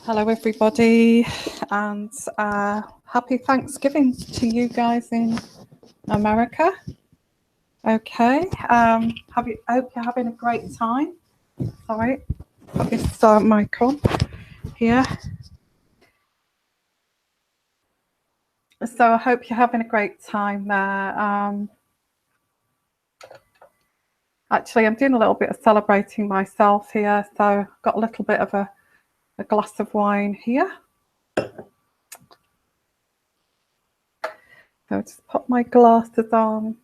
Hello everybody, and happy Thanksgiving to you guys in America. Okay, hope you're having a great time. Sorry, put this mic on here. So I hope you're having a great time there. Actually, I'm doing a little bit of celebrating myself here, so I've got a little bit of a glass of wine here. So just put my glasses on.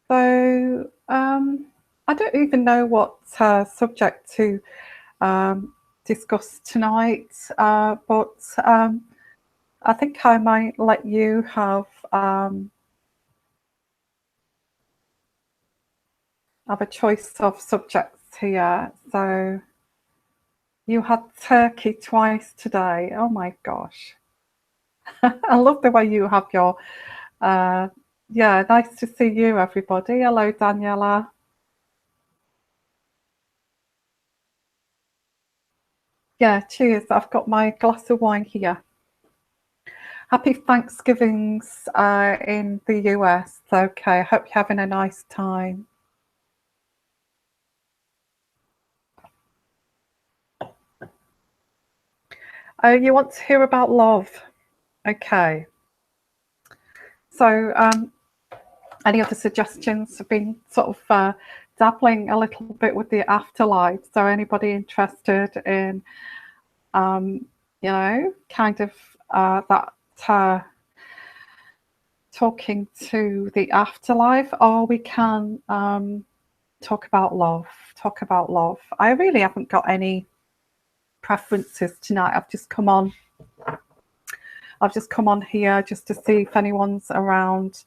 So I don't even know what subject to discuss tonight, but I think I might let you have a choice of subjects here. So you had turkey twice today. Oh my gosh. I love the way you have your, yeah, nice to see you, everybody. Hello, Daniela. Yeah, cheers. I've got my glass of wine here. Happy Thanksgivings in the US. Okay, I hope you're having a nice time. Oh, you want to hear about love? Okay. So any other suggestions? Have been sort of dabbling a little bit with the afterlife. So anybody interested in, you know, kind of that talking to the afterlife, or we can talk about love. Talk about love. I really haven't got any preferences tonight. I've just come on here just to see if anyone's around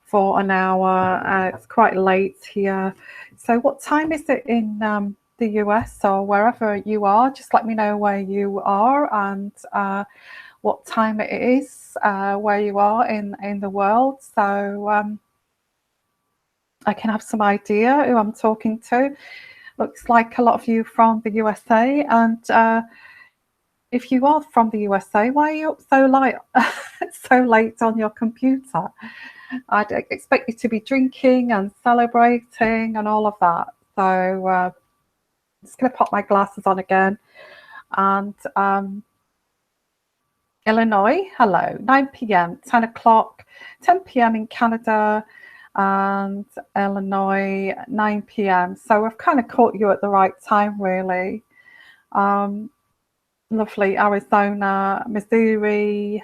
for an hour. It's quite late here. So what time is it in the US or wherever you are? Just let me know where you are and what time it is where you are in the world, so I can have some idea who I'm talking to. Looks like a lot of you from the USA, and if you are from the USA, why are you up so late, so late on your computer? I'd expect you to be drinking and celebrating and all of that. So I'm just going to pop my glasses on again. And Illinois, hello, 9 p.m., 10 o'clock, 10 p.m. in Canada, and Illinois, 9 p.m. So I've kind of caught you at the right time, really. Lovely, Arizona, Missouri,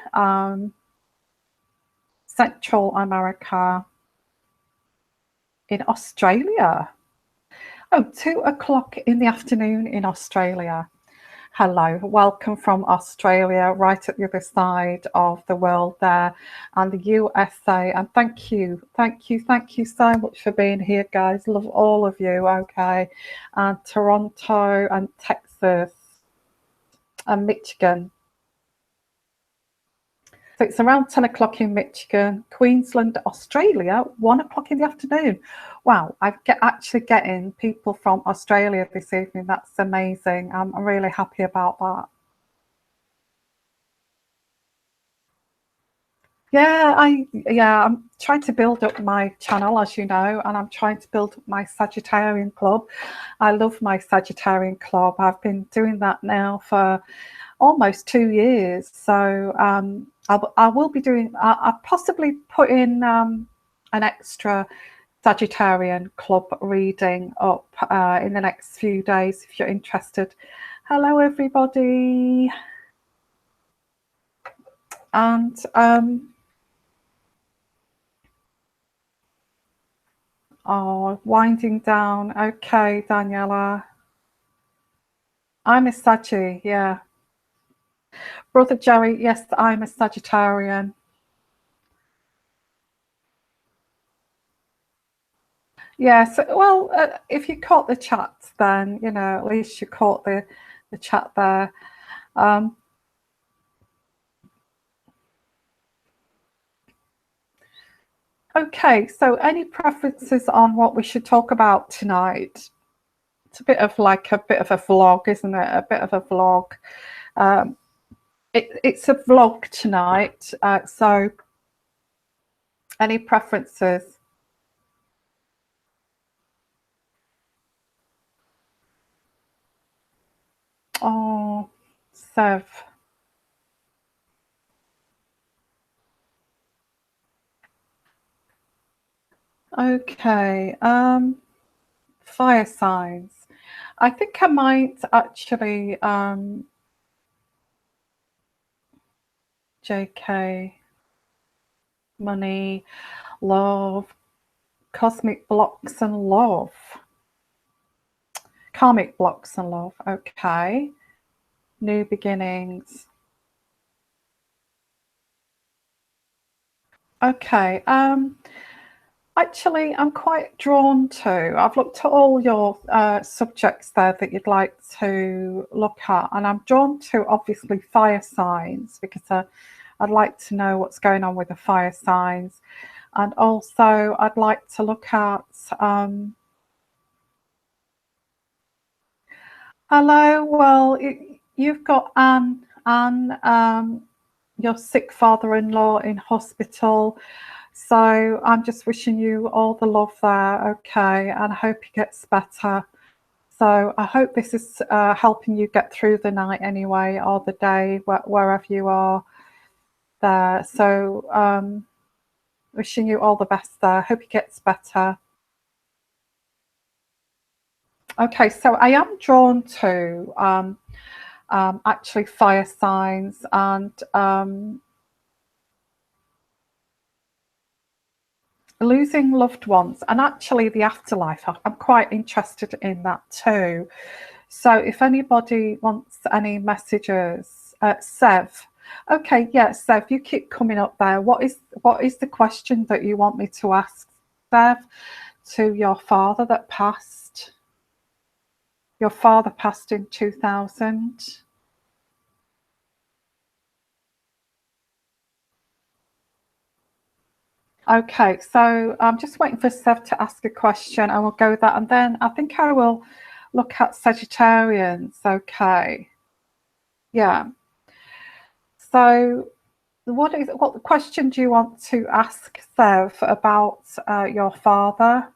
Central America, in Australia. Oh, 2 o'clock in the afternoon in Australia. Hello, welcome from Australia, right at the other side of the world there, and the USA. And thank you so much for being here, guys. Love all of you, okay? And Toronto and Texas and Michigan. So it's around 10 o'clock in Michigan, Queensland, Australia, 1 o'clock in the afternoon. Wow, actually getting people from Australia this evening. That's amazing. I'm really happy about that. I'm trying to build up my channel, as you know, and I'm trying to build up my Sagittarian club. I love my Sagittarian club. I've been doing that now for almost 2 years. So I will be doing, I'll possibly put in an extra Sagittarian club reading up in the next few days if you're interested. Hello, everybody. And winding down. Okay, Daniela. I'm a Saggy, yeah. Brother Jerry, yes, I'm a Sagittarian. Yes, well, if you caught the chat, then, you know, at least you caught the chat there. Okay, so any preferences on what we should talk about tonight? It's a bit of a vlog, isn't it? A bit of a vlog. It's a vlog tonight, so any preferences? Oh, Sev. Okay, fire signs. I think I might actually, JK, money, love, cosmic blocks and love. Karmic blocks and love, okay. New beginnings. Okay, actually, I'm quite drawn to, I've looked at all your subjects there that you'd like to look at, and I'm drawn to obviously fire signs because I'd like to know what's going on with the fire signs. And also I'd like to look at, hello, well, you've got Anne, your sick father-in-law in hospital. So I'm just wishing you all the love there, okay, and I hope he gets better. So I hope this is helping you get through the night anyway, or the day, wherever you are there. So wishing you all the best there. Hope he gets better. Okay, so I am drawn to actually fire signs and losing loved ones, and actually the afterlife. I'm quite interested in that too. So if anybody wants any messages, Sev. Okay, yeah, Sev, you keep coming up there. What is the question that you want me to ask, Sev, to your father that passed? Your father passed in 2000. Okay, so I'm just waiting for Sev to ask a question. I will go with that, and then I think I will look at Sagittarians. Okay, yeah. So, what question do you want to ask Sev about your father?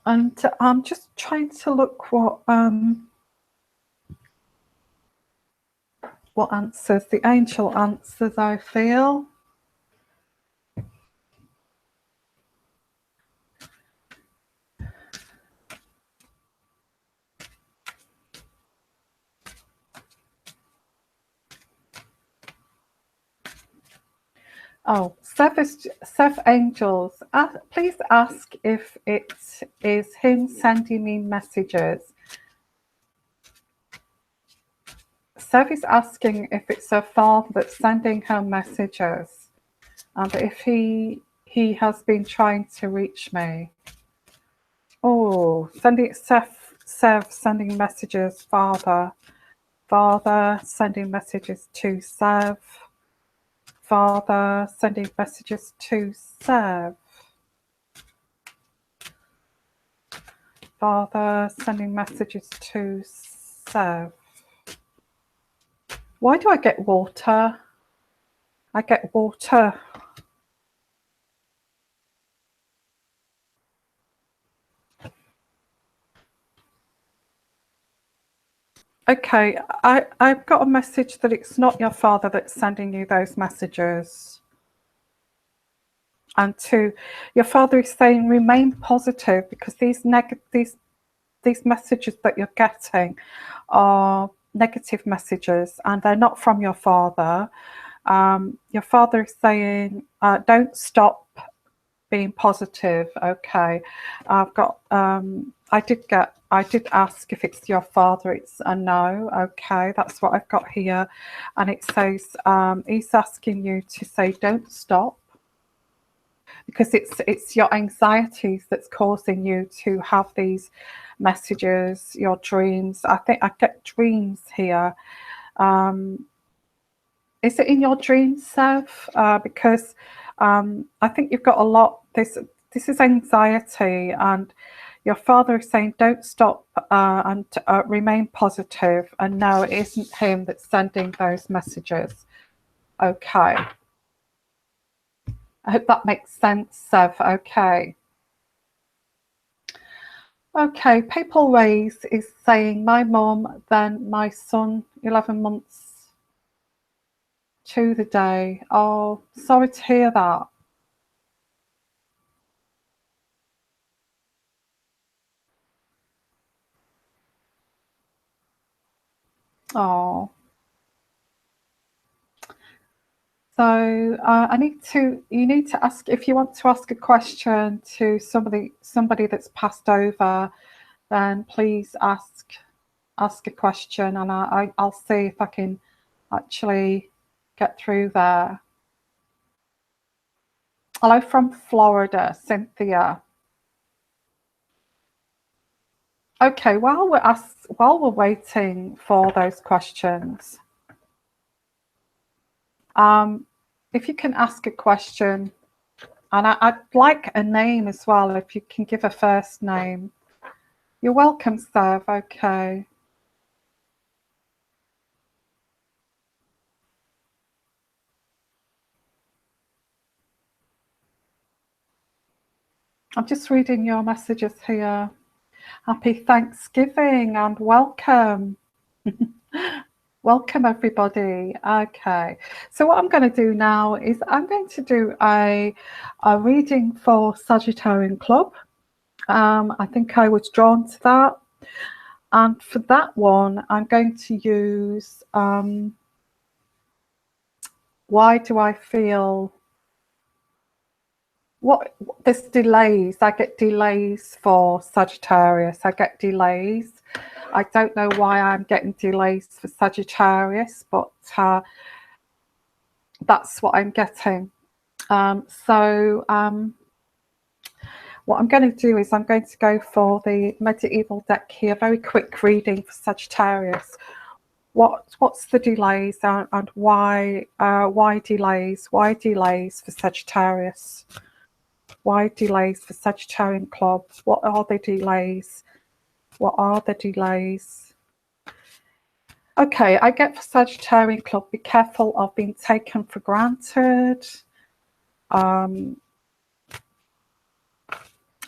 And I'm just trying to look what answers, the angel answers I feel. Oh, Seth Angels, please ask if it is him sending me messages. Seth is asking if it's her father that's sending her messages, and if he has been trying to reach me. Oh, Seth sending messages, father sending messages to Seth. Father sending messages to Seth. Father sending messages to Seth. Why do I get water? I get water. Okay, I've got a message that it's not your father that's sending you those messages. And two, your father is saying remain positive, because these messages that you're getting are negative messages and they're not from your father. Your father is saying don't stop being positive. Okay, I've got I did ask if it's your father. It's a no. Okay, that's what I've got here, and it says he's asking you to say don't stop, because it's your anxieties that's causing you to have these messages, your dreams. I think I get dreams here. Is it in your dreams, Sev? Because I think you've got a lot. This is anxiety, and your father is saying don't stop and remain positive. And no, it isn't him that's sending those messages. Okay. I hope that makes sense, Sev. Okay. Okay, Papal Rays is saying my mum, then my son, 11 months to the day. Oh, sorry to hear that. Oh. So you need to ask, if you want to ask a question to somebody that's passed over, then please ask a question, and I'll see if I can actually get through there. Hello from Florida, Cynthia. Okay, while we're waiting for those questions, if you can ask a question, and I'd like a name as well, if you can give a first name. You're welcome, Sev. Okay. I'm just reading your messages here. Happy Thanksgiving and welcome. Welcome, everybody. Okay, so what I'm going to do now is I'm going to do a reading for Sagittarian Club. I think I was drawn to that. And for that one, I'm going to use why do I feel what there's delays. I get delays for Sagittarius. I get delays. I don't know why I'm getting delays for Sagittarius, but that's what I'm getting. What I'm going to do is I'm going to go for the medieval deck here. Very quick reading for Sagittarius. What's the delays and why delays? Why delays for Sagittarius? Why delays for Sagittarian clubs? What are the delays? What are the delays? Okay, I get for Sagittarian club, be careful of being taken for granted.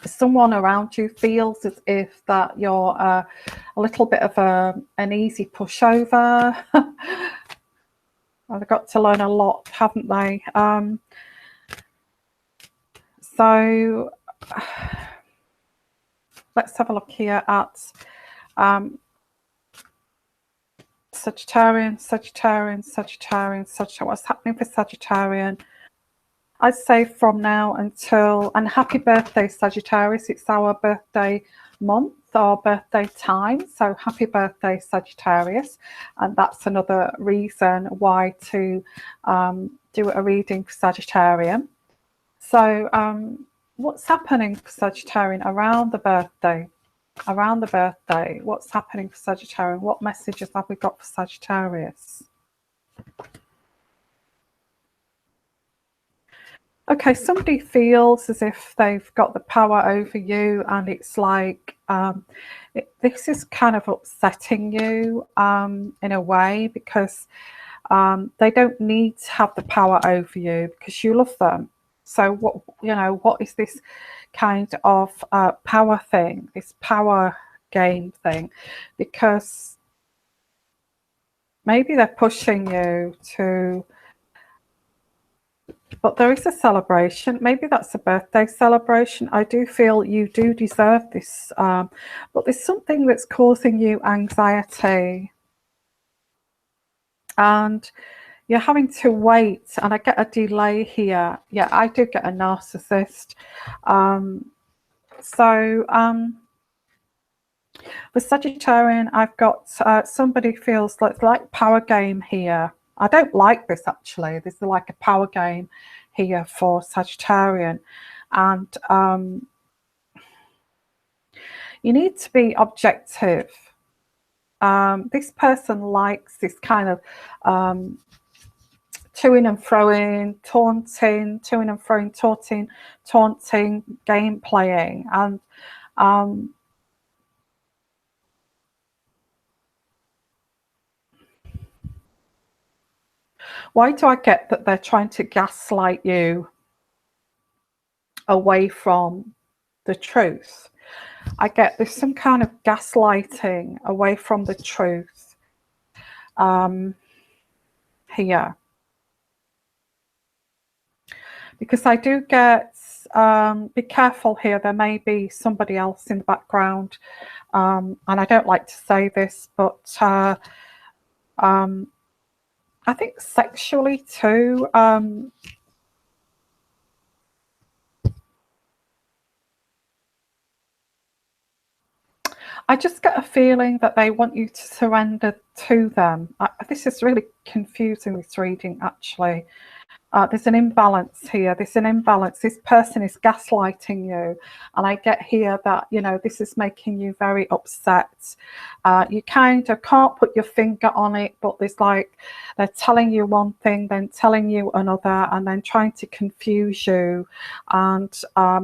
Someone around you feels as if that you're a little bit of an easy pushover. They've got to learn a lot, haven't they? So let's have a look here at Sagittarian. What's happening for Sagittarian? I'd say from now until, and happy birthday Sagittarius, it's our birthday month, our birthday time, so happy birthday Sagittarius. And that's another reason why to do a reading for Sagittarian. So what's happening for Sagittarian around the birthday? Around the birthday, what's happening for Sagittarian? What messages have we got for Sagittarius? Okay, somebody feels as if they've got the power over you, and it's like this is kind of upsetting you in a way, because they don't need to have the power over you because you love them. So what is this kind of power thing, this power game thing? Because maybe they're pushing you to, but there is a celebration. Maybe that's a birthday celebration. I do feel you do deserve this, but there's something that's causing you anxiety, and you're having to wait. And I get a delay here. Yeah, I do get a narcissist. For Sagittarian, I've got somebody feels like power game here. I don't like this, actually. This is like a power game here for Sagittarian. And you need to be objective. This person likes this kind of toing and froing, taunting, toing and froing, taunting, game playing. And why do I get that they're trying to gaslight you away from the truth? I get there's some kind of gaslighting away from the truth here. Because I do get, be careful here, there may be somebody else in the background. And I don't like to say this, but I think sexually too. I just get a feeling that they want you to surrender to them. This is really confusing, this reading, actually. There's an imbalance here. There's an imbalance. This person is gaslighting you. And I get here that, this is making you very upset. You kind of can't put your finger on it, but there's like, they're telling you one thing, then telling you another, and then trying to confuse you. And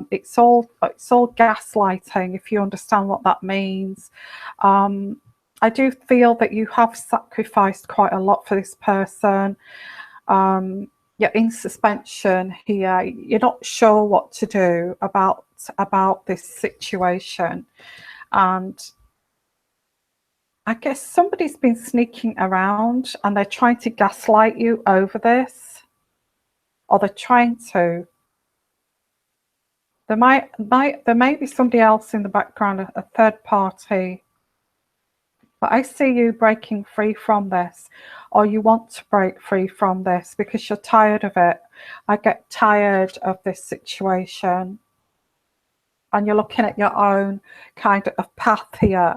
it's all gaslighting, if you understand what that means. I do feel that you have sacrificed quite a lot for this person. You're in suspension here. You're not sure what to do about this situation, and I guess somebody's been sneaking around and they're trying to gaslight you over this, or they're trying to. There may be somebody else in the background, a third party. But I see you breaking free from this, or you want to break free from this because you're tired of it. I get tired of this situation. And you're looking at your own kind of path here,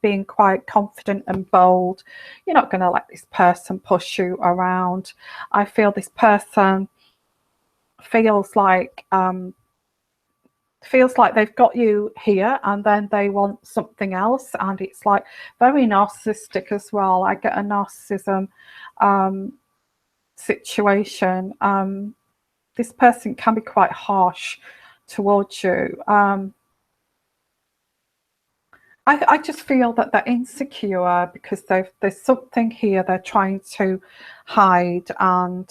being quite confident and bold. You're not going to let this person push you around. I feel this person feels like they've got you here and then they want something else, and it's like very narcissistic as well. I get a narcissism situation. This person can be quite harsh towards you. I just feel that they're insecure because there's something here they're trying to hide, and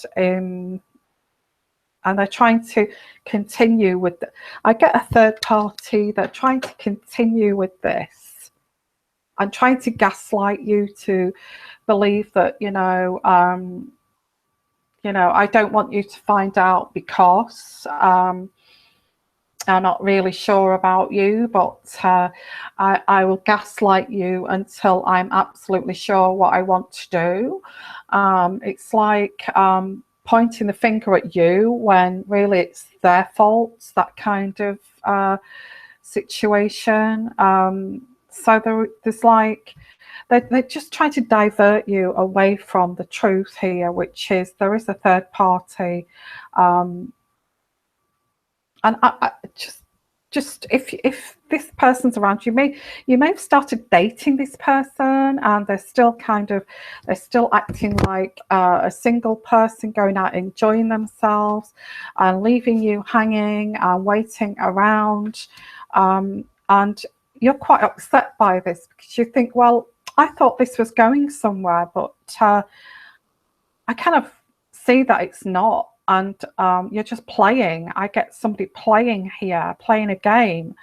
they're trying to continue with I get a third party. They're trying to continue with this and trying to gaslight you to believe that, I don't want you to find out because I'm not really sure about you, but I will gaslight you until I'm absolutely sure what I want to do. It's like pointing the finger at you when really it's their fault, that kind of situation. So there's like, they're just trying to divert you away from the truth here, which is there is a third party. And I just if this person's around, you may have started dating this person, and they're still acting like a single person, going out enjoying themselves and leaving you hanging and waiting around, and you're quite upset by this because you think, well, I thought this was going somewhere, but I kind of see that it's not. And you're just playing. I get somebody playing here, playing a game.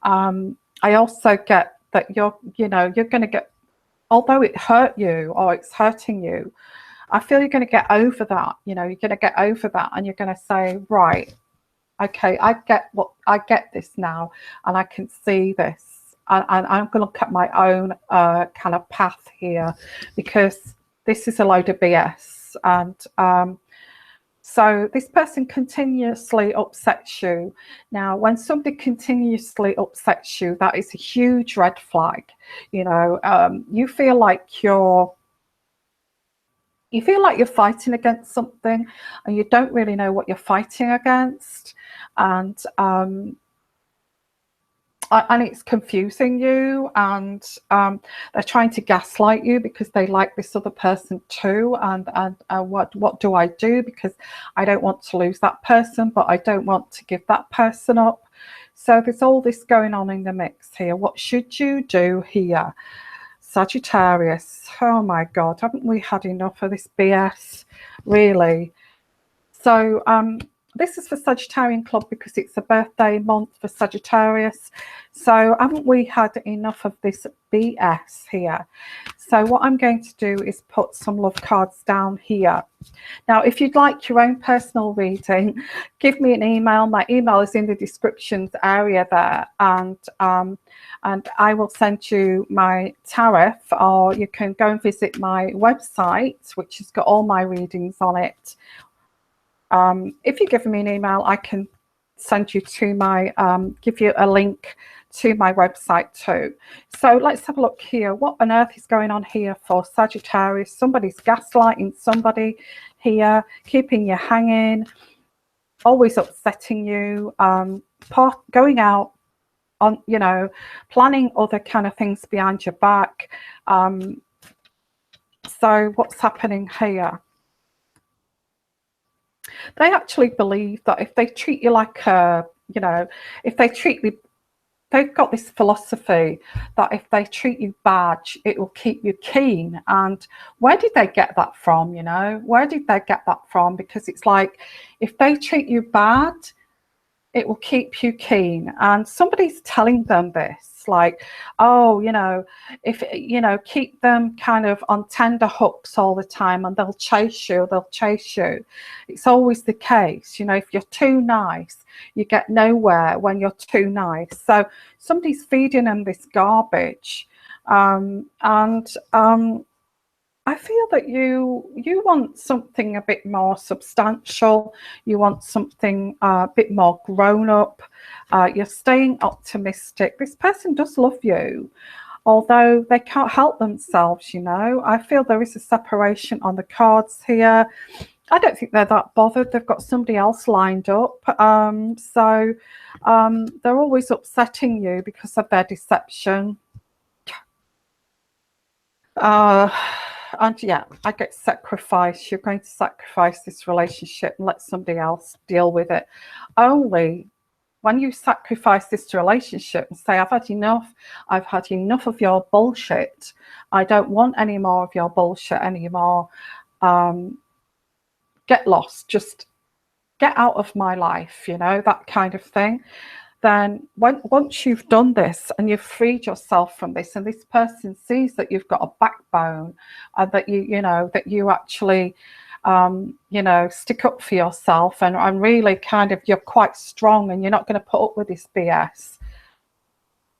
I also get that you're going to get, although it hurt you or it's hurting you, I feel you're going to get over that. You're going to get over that, and you're going to say, right, okay, I get this now, and I can see this, and I'm going to look at my own kind of path here, because this is a load of BS. And so this person continuously upsets you. Now, when somebody continuously upsets you, that is a huge red flag. You feel like you're fighting against something, and you don't really know what you're fighting against, and it's confusing you, and they're trying to gaslight you because they like this other person too, and what do I do, because I don't want to lose that person, but I don't want to give that person up. So there's all this going on in the mix here. What should you do here, Sagittarius? Oh my God, haven't we had enough of this BS, really? So this is for Sagittarian Club because it's a birthday month for Sagittarius. So haven't we had enough of this BS here? So what I'm going to do is put some love cards down here. Now, if you'd like your own personal reading, give me an email. My email is in the descriptions area there, and I will send you my tariff, or you can go and visit my website, which has got all my readings on it. If you give me an email, I can send you to my, give you a link to my website too. So let's have a look here. What on earth is going on here for Sagittarius? Somebody's gaslighting somebody here, keeping you hanging, always upsetting you, going out on, planning other kind of things behind your back. So what's happening here? They actually believe that if they treat you like if they treat you, they've got this philosophy that if they treat you bad, it will keep you keen. And where did they get that from? Where did they get that from? Because it's like, if they treat you bad, it will keep you keen. And somebody's telling them this, like, oh, if keep them kind of on tender hooks all the time, and they'll chase you. It's always the case. If you're too nice, you get nowhere when you're too nice. So somebody's feeding them this garbage, and I feel that you want something a bit more substantial. You want something a bit more grown up. You're staying optimistic. This person does love you, although they can't help themselves. I feel there is a separation on the cards here. I don't think they're that bothered. They've got somebody else lined up. So they're always upsetting you because of their deception. And yeah, I get sacrificed. You're going to sacrifice this relationship and let somebody else deal with it. Only when you sacrifice this relationship and say, I've had enough of your bullshit. I don't want any more of your bullshit anymore. Get lost. Just get out of my life, that kind of thing. Then once you've done this and you've freed yourself from this, and this person sees that you've got a backbone, and that that you actually stick up for yourself, and really kind of, you're quite strong, and you're not going to put up with this BS,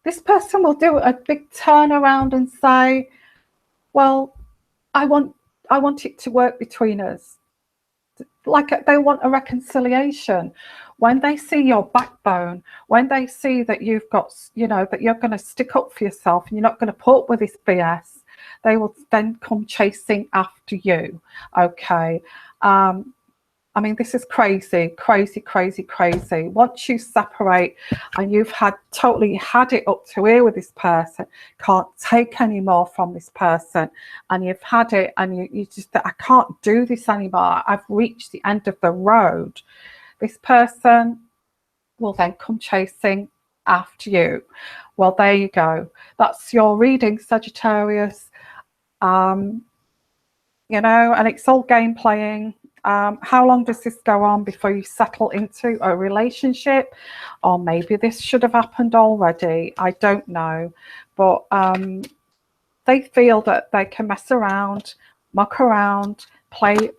this person will do a big turnaround and say, well, I want it to work between us. like they want a reconciliation. When they see your backbone, when they see that you've got, you know, that you're going to stick up for yourself and you're not going to put up with this BS, they will then come chasing after you. Okay. I mean, this is crazy, crazy, crazy, crazy. Once you separate and you've totally had it up to here with this person, can't take any more from this person, and you've had it and you just, I can't do this anymore. I've reached the end of the road. This person will then come chasing after you. Well, there you go. That's your reading, Sagittarius. You know, and it's all game playing. How long does this go on before you settle into a relationship? Or maybe this should have happened already. I don't know. But they feel that they can mess around, muck around, play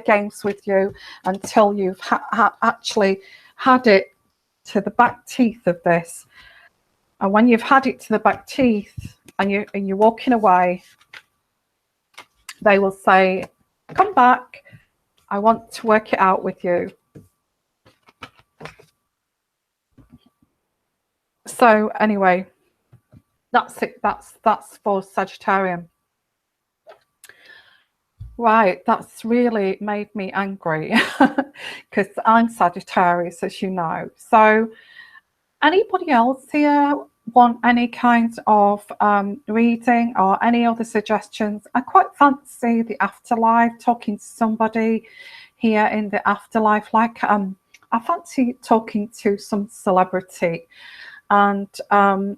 games with you until you've actually had it to the back teeth of this. And when you've had it to the back teeth and you're walking away, they will say, come back, I want to work it out with you. So anyway, that's it. That's for Sagittarius. Right, that's really made me angry because I'm Sagittarius, as you know. So anybody else here want any kind of reading or any other suggestions? I quite fancy the afterlife, talking to somebody here in the afterlife. Like I fancy talking to some celebrity. And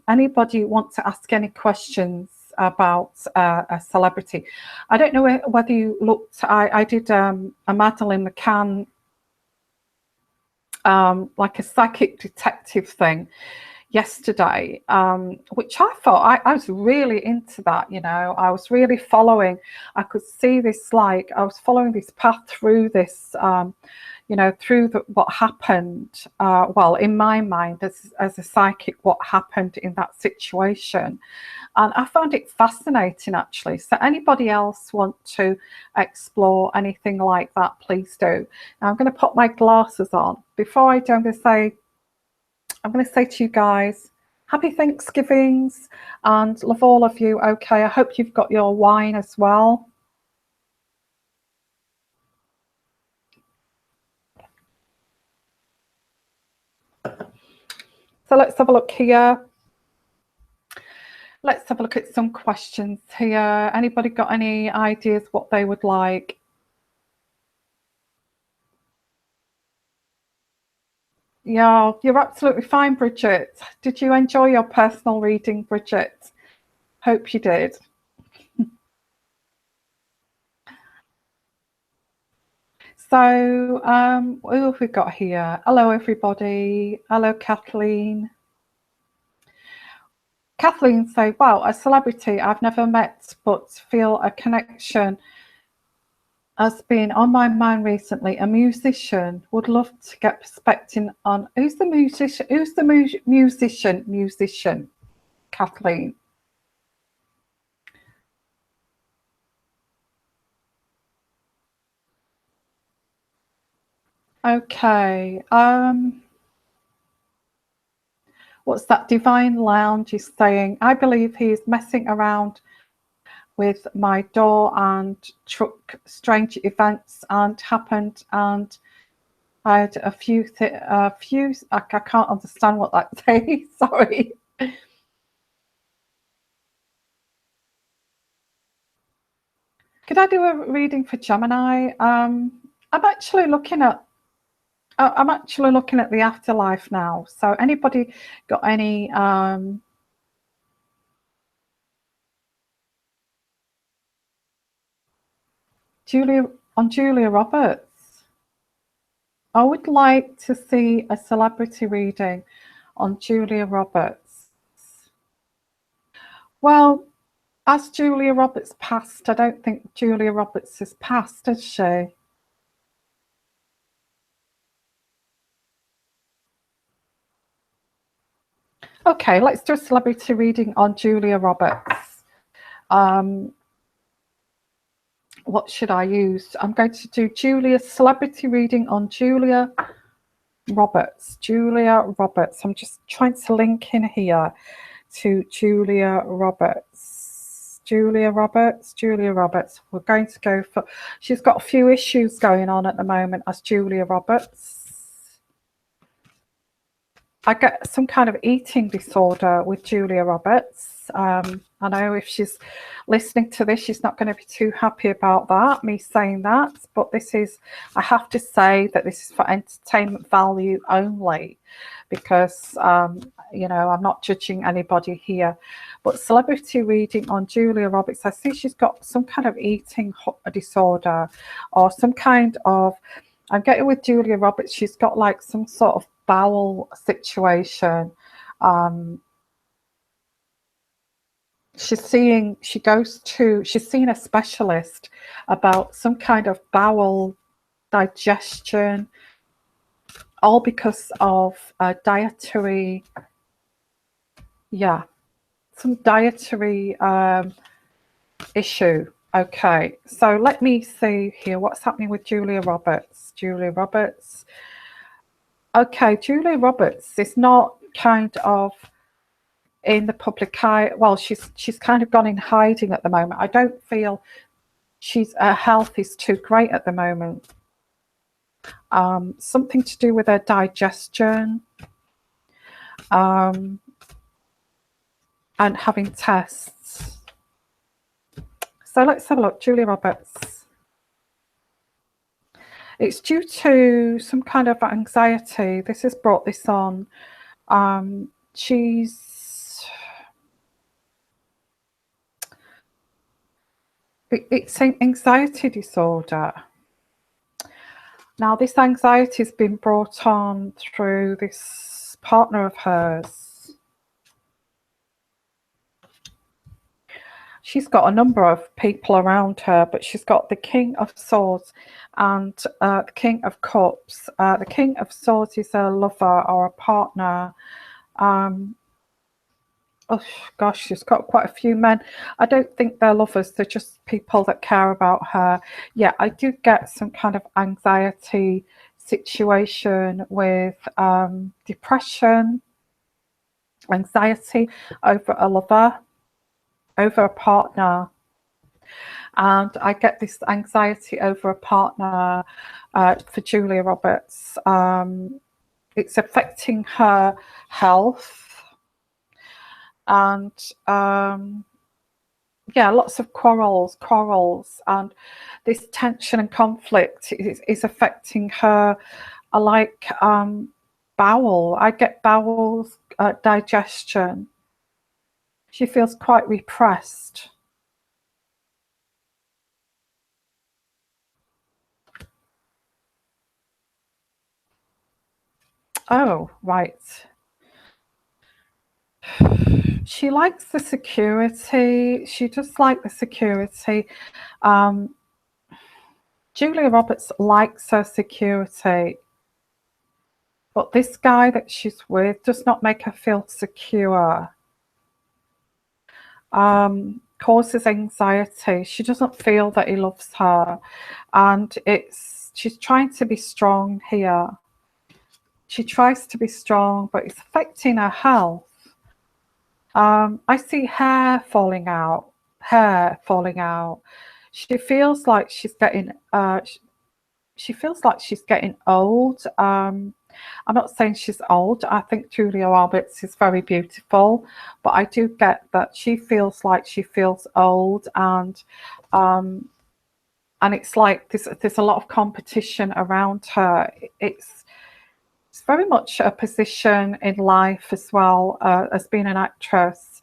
anybody want to ask any questions about a celebrity? I don't know whether you looked. I did a Madeleine McCann, like a psychic detective thing yesterday, which I thought I was really into that. You know, I was really following. I could see this, like I was following this path through this. You know, through what happened, well, in my mind, as a psychic, what happened in that situation. And I found it fascinating, actually. So anybody else want to explore anything like that, please do. Now, I'm going to put my glasses on. Before I do, I'm going to say to you guys, happy Thanksgivings and love all of you. Okay, I hope you've got your wine as well. So let's have a look here. Let's have a look at some questions here. Anybody got any ideas what they would like? Yeah, you're absolutely fine, Bridget. Did you enjoy your personal reading, Bridget? Hope you did. So, who have we got here? Hello, everybody. Hello, Kathleen. Kathleen say, wow, a celebrity I've never met but feel a connection has been on my mind recently. A musician. Would love to get perspective on who's the musician. Who's the musician? Kathleen. Okay. What's that? Divine Lounge is saying, I believe he is messing around with my door and truck. Strange events and happened, and I had a few. I can't understand what that says. Sorry. Could I do a reading for Gemini? I'm actually looking at. I'm actually looking at the afterlife now. So, anybody got any? Julia Roberts. I would like to see a celebrity reading on Julia Roberts. Well, as Julia Roberts passed, I don't think Julia Roberts has passed, has she? Okay, let's do a celebrity reading on Julia Roberts. what should I use? I'm going to do Julia's celebrity reading on Julia Roberts. Julia Roberts. I'm just trying to link in here to Julia Roberts. Julia Roberts. Julia Roberts. We're going to go for... She's got a few issues going on at the moment as Julia Roberts. I get some kind of eating disorder with Julia Roberts. I know if she's listening to this, she's not going to be too happy about that, me saying that. But this is, I have to say that this is for entertainment value only, because, you know, I'm not judging anybody here. But celebrity reading on Julia Roberts, I see she's got some kind of eating disorder or some kind of, I'm getting with Julia Roberts, she's got like some sort of bowel situation. She's seeing a specialist about some kind of bowel digestion, all because of a dietary, some dietary issue. Okay, so let me see here what's happening with Julia Roberts. Julia Roberts. Okay, Julia Roberts is not kind of in the public eye. Well, she's kind of gone in hiding at the moment. I don't feel her health is too great at the moment. Something to do with her digestion, and having tests. So let's have a look. Julia Roberts. It's due to some kind of anxiety. This has brought this on. It's an anxiety disorder. Now, this anxiety has been brought on through this partner of hers. She's got a number of people around her, but she's got the King of Swords and the King of Cups. The King of Swords is a lover or a partner. Oh gosh, she's got quite a few men. I don't think they're lovers, they're just people that care about her. Yeah, I do get some kind of anxiety situation with depression, anxiety over a lover, over a partner. And I get this anxiety over a partner for Julia Roberts. It's affecting her health. And lots of quarrels, and this tension and conflict is affecting her. I like bowel. I get bowels digestion. She feels quite repressed. Oh, right. She likes the security. She does like the security. Julia Roberts likes her security. But this guy that she's with does not make her feel secure. Causes anxiety. She doesn't feel that he loves her. And she's trying to be strong here. She tries to be strong, but it's affecting her health. I see hair falling out. She feels like she's getting old. I'm not saying she's old. I think Julia Roberts is very beautiful, but I do get that she feels like she feels old, and it's like there's a lot of competition around her. It's very much a position in life as well, as being an actress.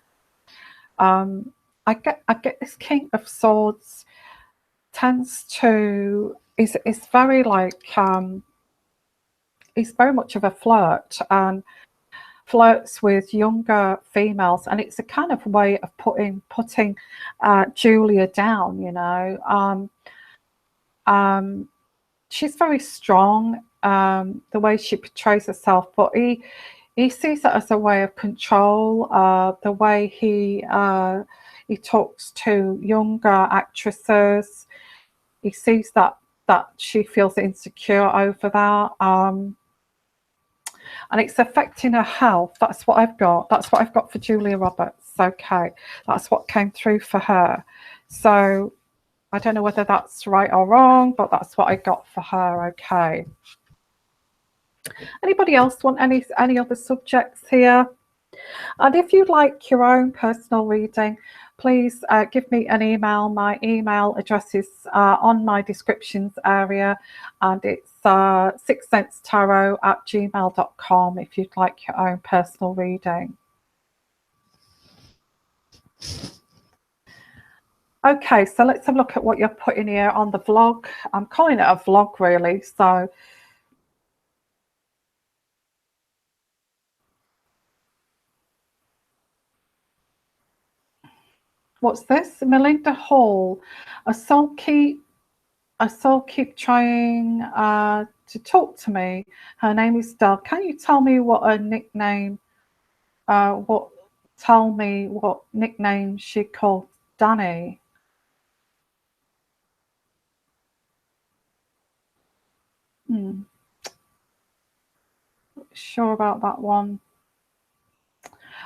I get this King of Swords is very like he's very much of a flirt, and flirts with younger females, and it's a kind of way of putting Julia down, you know. She's very strong, the way she portrays herself, but he sees it as a way of control. The way he talks to younger actresses, he sees that she feels insecure over that, and it's affecting her health. That's what I've got. That's what I've got for Julia Roberts. Okay, that's what came through for her. So I don't know whether that's right or wrong, but that's what I got for her. Okay. Anybody else want any other subjects here? And if you'd like your own personal reading, please give me an email. My email address is on my descriptions area, and it's sixsensetarot@gmail.com if you'd like your own personal reading. Okay, so let's have a look at what you're putting here on the vlog. I'm calling it a vlog, really. So what's this? Melinda Hall. A soul keep trying to talk to me. Her name is Del. Can you tell me what her nickname? Tell me what nickname she called Danny. Sure about that one.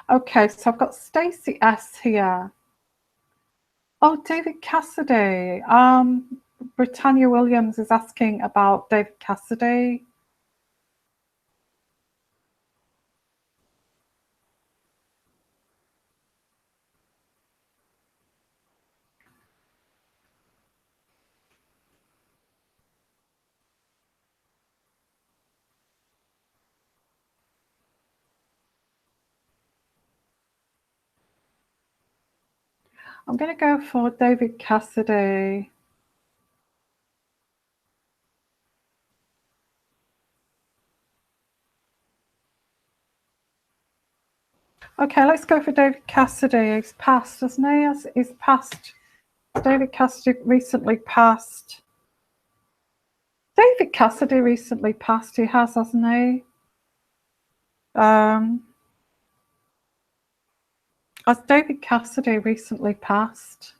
Okay, so I've got Stacey S here. Oh, David Cassidy. Britannia Williams is asking about David Cassidy. I'm going to go for David Cassidy. Okay, let's go for David Cassidy. He's passed, hasn't he? He's passed. David Cassidy recently passed. David Cassidy recently passed. He has, hasn't he? Has David Cassidy recently passed?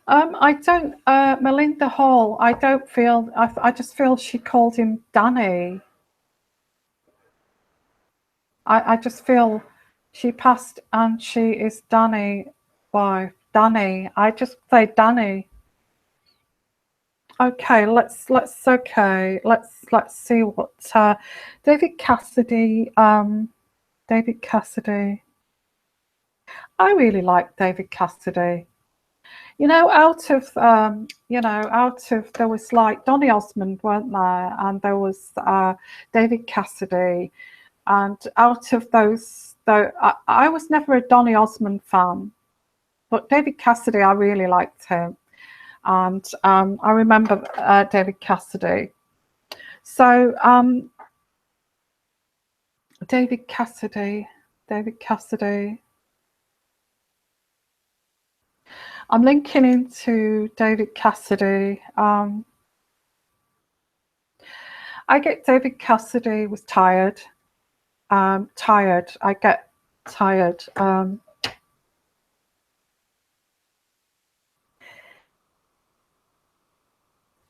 I don't, Melinda Hall, I don't feel, I just feel she called him Danny. I just feel she passed and she is Danny. Why? Danny. I just say Danny. Okay, let's see what David Cassidy. David Cassidy. I really like David Cassidy. Out of there was like Donny Osmond, weren't there? And there was David Cassidy. And out of those, though, I was never a Donny Osmond fan, but David Cassidy, I really liked him. And I remember David Cassidy. So David Cassidy. I'm linking into David Cassidy. I get David Cassidy was tired. I get tired.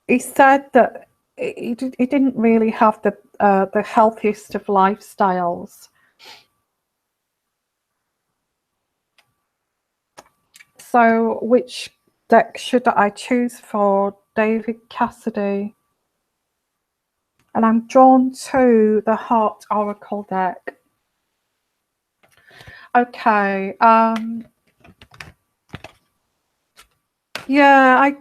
He said that he didn't really have the healthiest of lifestyles. So which deck should I choose for David Cassidy? And I'm drawn to the Heart Oracle deck. Okay. Yeah,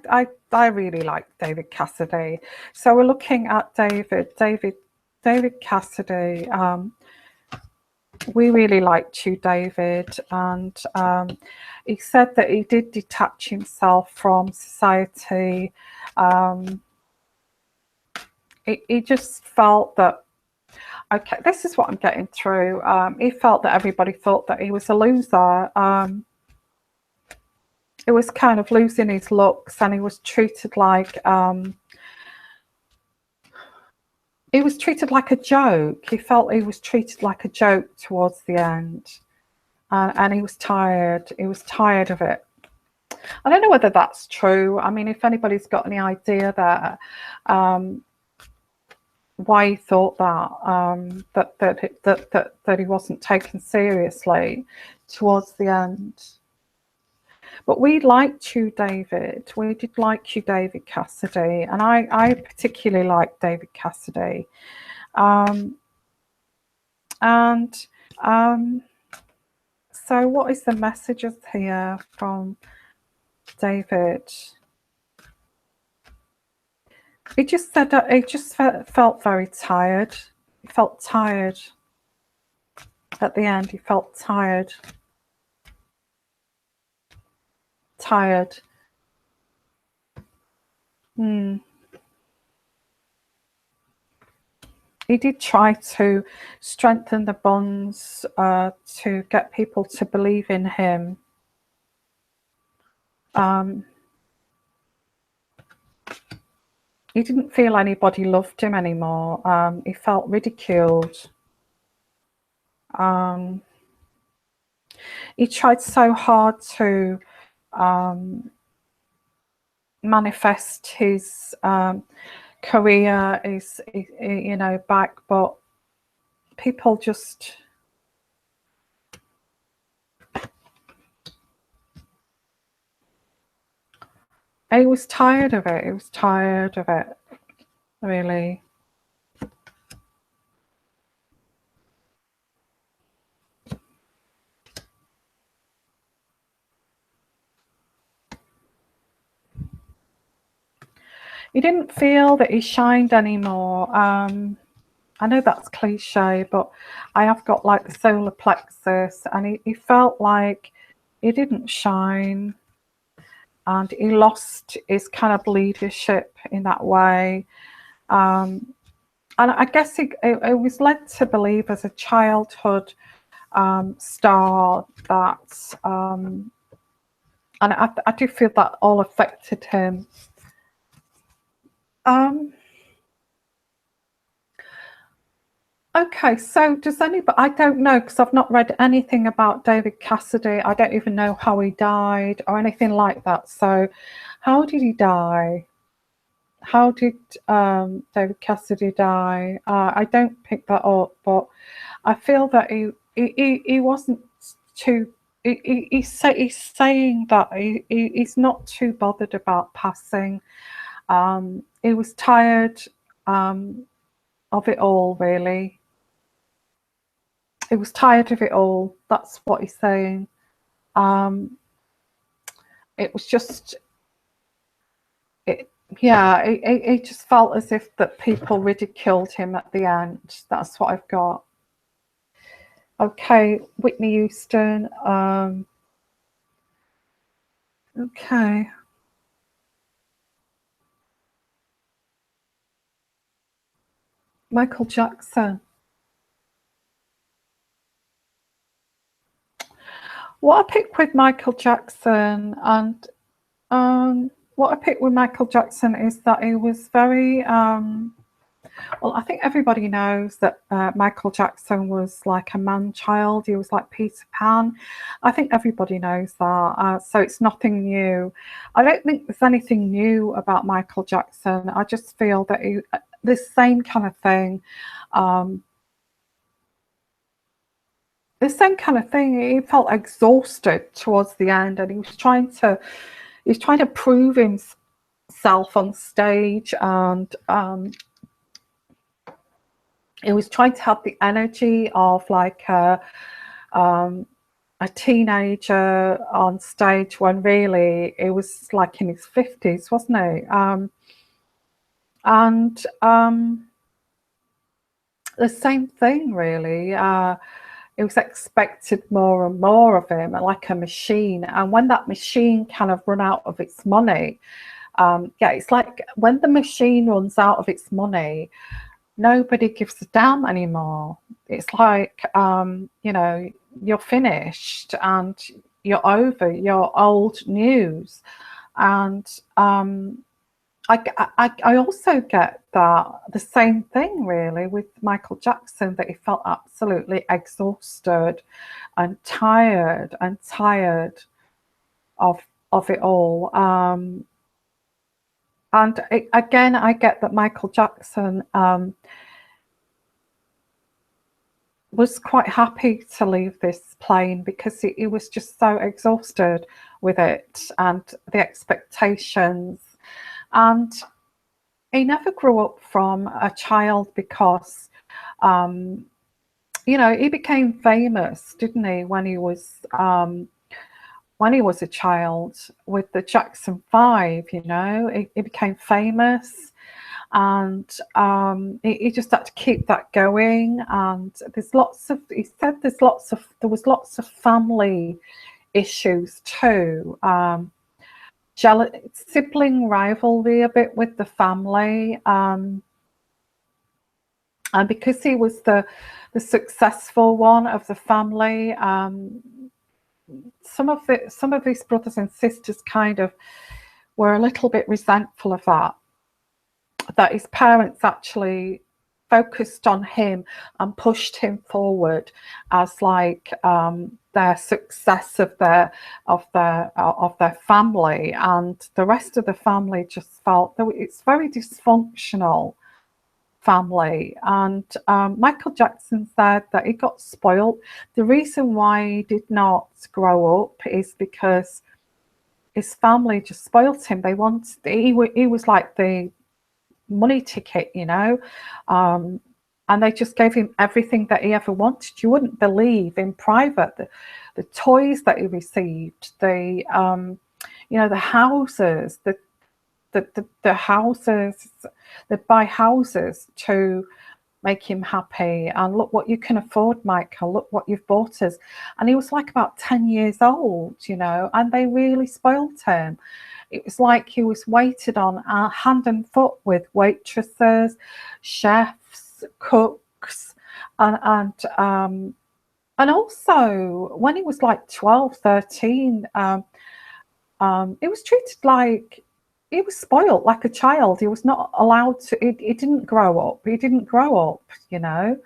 I really like David Cassidy. So we're looking at David Cassidy. We really liked you, David, and he said that he did detach himself from society. He just felt that, okay, this is what I'm getting through. He felt that everybody thought that he was a loser. It was kind of losing his looks, and he was treated like he was treated like a joke. He felt he was treated like a joke towards the end, and he was tired. He was tired of it. I don't know whether that's true. I mean, if anybody's got any idea there, why he thought that he wasn't taken seriously towards the end. But we liked you, David. We did like you, David Cassidy, and I particularly like David Cassidy. And so what is the messages here from David? He just said that he just felt very tired. He felt tired at the end. He felt tired. Tired. He did try to strengthen the bonds to get people to believe in him. He didn't feel anybody loved him anymore. He felt ridiculed. He tried so hard to manifest his career, his back, but people just he was tired of it. He was tired of it, really. He didn't feel that he shined anymore. I know that's cliche, but I have got like the solar plexus, and he felt like he didn't shine, and he lost his kind of leadership in that way. And I guess he was led to believe as a childhood star that, and I do feel that all affected him. Okay, so does anybody, I don't know, because I've not read anything about David Cassidy. I don't even know how he died or anything like that. So how did he die? How did David Cassidy die? I don't pick that up, but I feel that he wasn't too, he's saying that he's not too bothered about passing. He was tired of it all, really. He was tired of it all. That's what he's saying. It was just, it just felt as if that people ridiculed him at the end. That's what I've got. Okay, Whitney Houston. Okay. Michael Jackson. What I picked with Michael Jackson, and what I picked with Michael Jackson is that he was very, well, I think everybody knows that Michael Jackson was like a man-child. He was like Peter Pan. I think everybody knows that. So it's nothing new. I don't think there's anything new about Michael Jackson. I just feel that this same kind of thing, he felt exhausted towards the end, and he was trying to prove himself on stage, and he was trying to have the energy of like a teenager on stage, when really it was like in his 50s, wasn't he? And the same thing, really. It was expected more and more of him, like a machine. And when that machine kind of run out of its money, it's like when the machine runs out of its money, nobody gives a damn anymore. It's like, you're finished and you're over, you're old news. And I also get that the same thing really with Michael Jackson, that he felt absolutely exhausted and tired of it all. And again, I get that Michael Jackson was quite happy to leave this plane because he was just so exhausted with it and the expectations. And he never grew up from a child because, you know, he became famous, didn't he, when he was a child with the Jackson 5, you know, he became famous, and he just had to keep that going. And there's lots of, he said there was lots of family issues too. Sibling rivalry a bit with the family, and because he was the successful one of the family, some of his brothers and sisters kind of were a little bit resentful of that his parents actually focused on him and pushed him forward as like their success of their family, and the rest of the family just felt that it's very dysfunctional family. And Michael Jackson said that he got spoiled. The reason why he did not grow up is because his family just spoiled him. He was like the money ticket, you know, and they just gave him everything that he ever wanted. You wouldn't believe in private the toys that he received, the you know, the houses, the houses, they buy houses to make him happy. And look what you can afford, Michael, look what you've bought us. And he was like about 10 years old, you know, and they really spoiled him. It was like he was waited on hand and foot with waitresses, chefs, cooks, and also when he was like 12, 13, he was treated like, he was spoiled like a child. He was not allowed to, he didn't grow up. He didn't grow up, you know.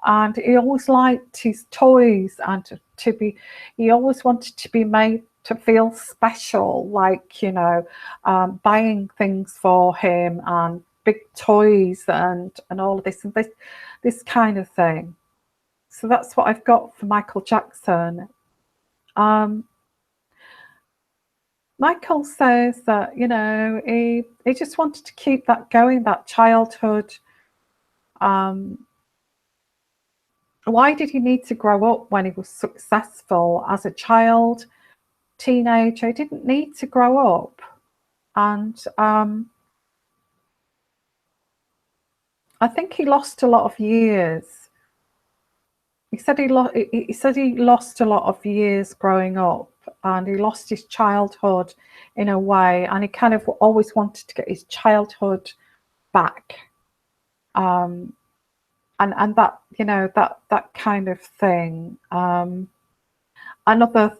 And he always liked his toys and to be, he always wanted to be made to feel special, like, you know, buying things for him and big toys and all of this and this kind of thing. So that's what I've got for Michael Jackson. Michael says that, you know, he just wanted to keep that going, that childhood. Why did he need to grow up when he was successful as a child, teenager? He didn't need to grow up. And I think he lost a lot of years. He said he lost a lot of years growing up, and he lost his childhood in a way, and he kind of always wanted to get his childhood back. And that, you know, that kind of thing. Another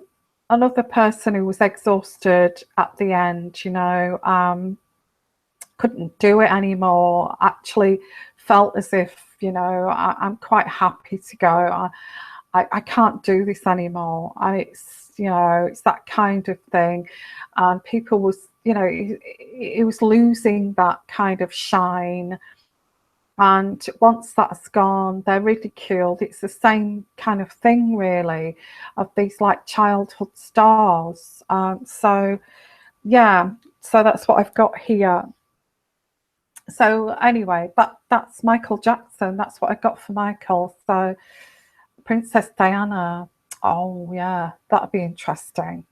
person who was exhausted at the end, you know, couldn't do it anymore, actually felt as if, you know, I'm quite happy to go. I can't do this anymore. And it's, you know, it's that kind of thing. And people was, you know, he was losing that kind of shine. And once that's gone, they're ridiculed. It's the same kind of thing, really, of these like childhood stars. So, yeah, so that's what I've got here. So anyway, that's Michael Jackson. That's what I got for Michael. So Princess Diana. Oh yeah, that'd be interesting.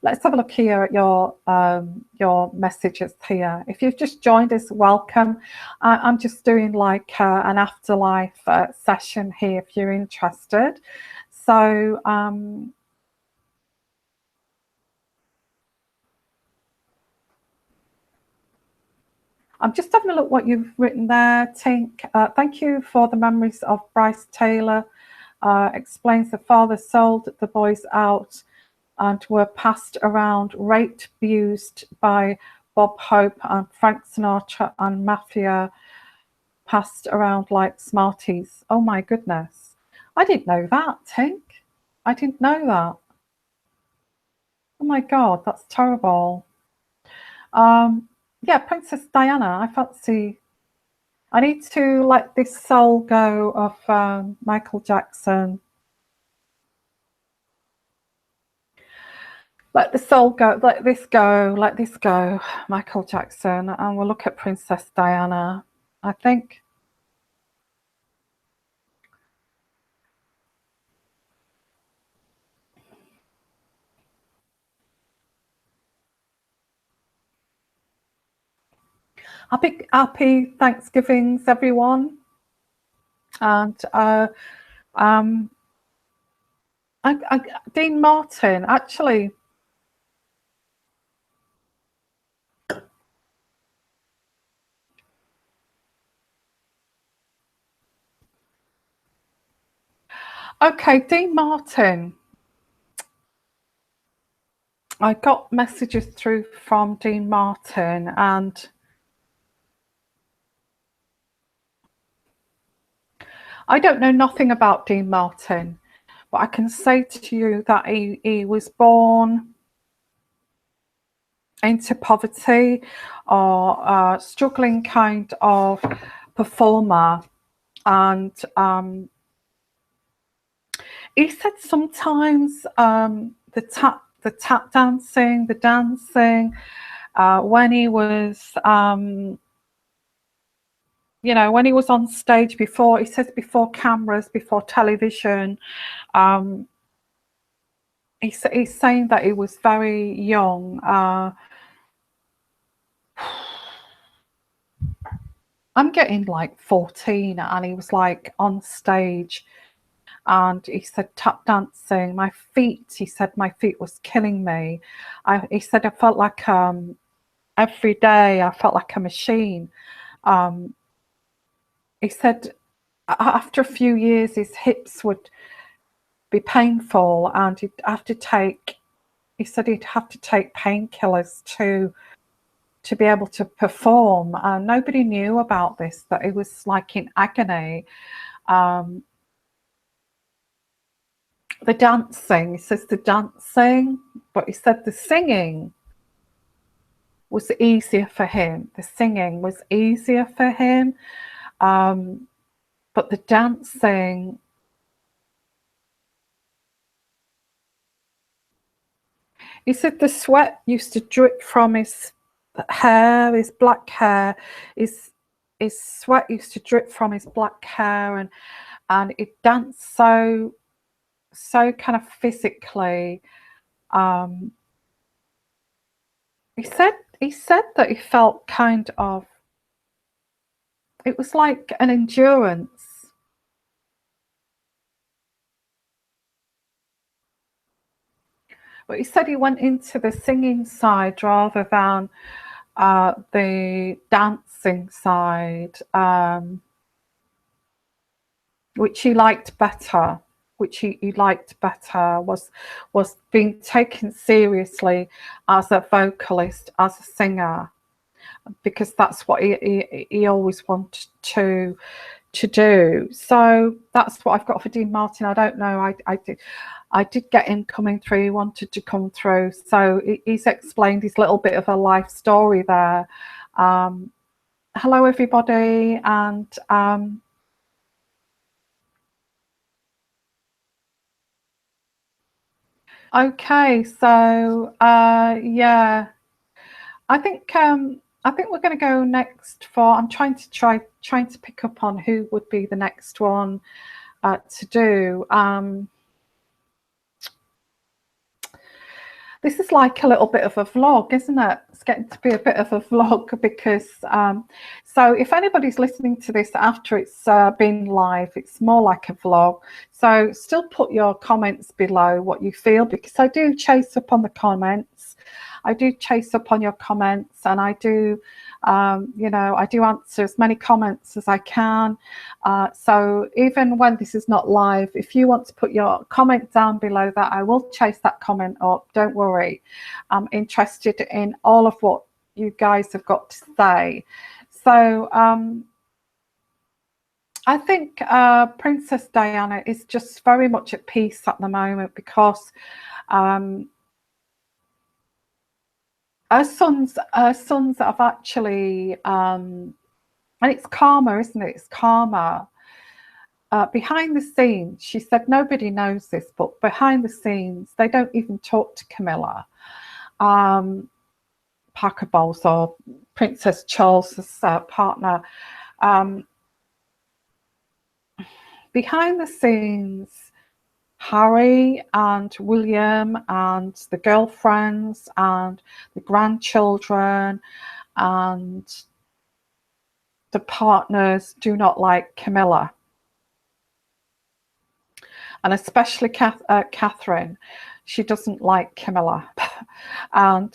Let's have a look here at your messages here. If you've just joined us, welcome. I'm just doing like an afterlife session here if you're interested. So I'm just having a look what you've written there, Tink. Thank you for the memories of Bryce Taylor. Explains the father sold the boys out and were passed around, raped, abused by Bob Hope and Frank Sinatra and Mafia passed around like Smarties. Oh my goodness. I didn't know that, Tink. I didn't know that. Oh my God, that's terrible. Yeah, Princess Diana, I fancy. I need to let this soul go of Michael Jackson. Let the soul go, let this go, Michael Jackson, and we'll look at Princess Diana, I think. Happy Thanksgivings, everyone. And Dean Martin, actually. Okay, Dean Martin. I got messages through from Dean Martin, and I don't know nothing about Dean Martin, but I can say to you that he was born into poverty, or a struggling kind of performer, and he said sometimes the tap dancing, the dancing, when he was you know, when he was on stage before, he says before cameras, before television, he's saying that he was very young. I'm getting like 14, and he was like on stage, and he said tap dancing, my feet, he said my feet was killing me. He said I felt like every day I felt like a machine. He said after a few years his hips would be painful, and he'd have to take, he said he'd have to take painkillers to be able to perform, and nobody knew about this, that he was like in agony. The dancing, he says the dancing, but he said the singing was easier for him. The singing was easier for him, but the dancing, he said the sweat used to drip from his hair, his black hair, his sweat used to drip from his black hair, and it danced so kind of physically. He said that he felt kind of, it was like an endurance. But he said he went into the singing side rather than the dancing side, which he liked better. Which he liked better was being taken seriously as a vocalist, as a singer, because that's what he always wanted to do. So that's what I've got for Dean Martin. I don't know. I did get him coming through. He wanted to come through, so he's explained his little bit of a life story there. Hello, everybody, and okay, so yeah, I think we're going to go next for. I'm trying to pick up on who would be the next one to do. This is like a little bit of a vlog, isn't it? It's getting to be a bit of a vlog because, so if anybody's listening to this after it's been live, it's more like a vlog. So still put your comments below what you feel, because I do chase up on the comments. I do chase up on your comments, and I do, you know, I do answer as many comments as I can. So even when this is not live, if you want to put your comment down below that, I will chase that comment up. Don't worry. I'm interested in all of what you guys have got to say. So I think Princess Diana is just very much at peace at the moment, because her sons have actually, and it's karma, isn't it? It's karma. Behind the scenes, she said nobody knows this, but behind the scenes, they don't even talk to Camilla Parker Bowles, or Princess Charles's partner. Behind the scenes, Harry and William and the girlfriends and the grandchildren and the partners do not like Camilla. And especially Catherine, she doesn't like Camilla. And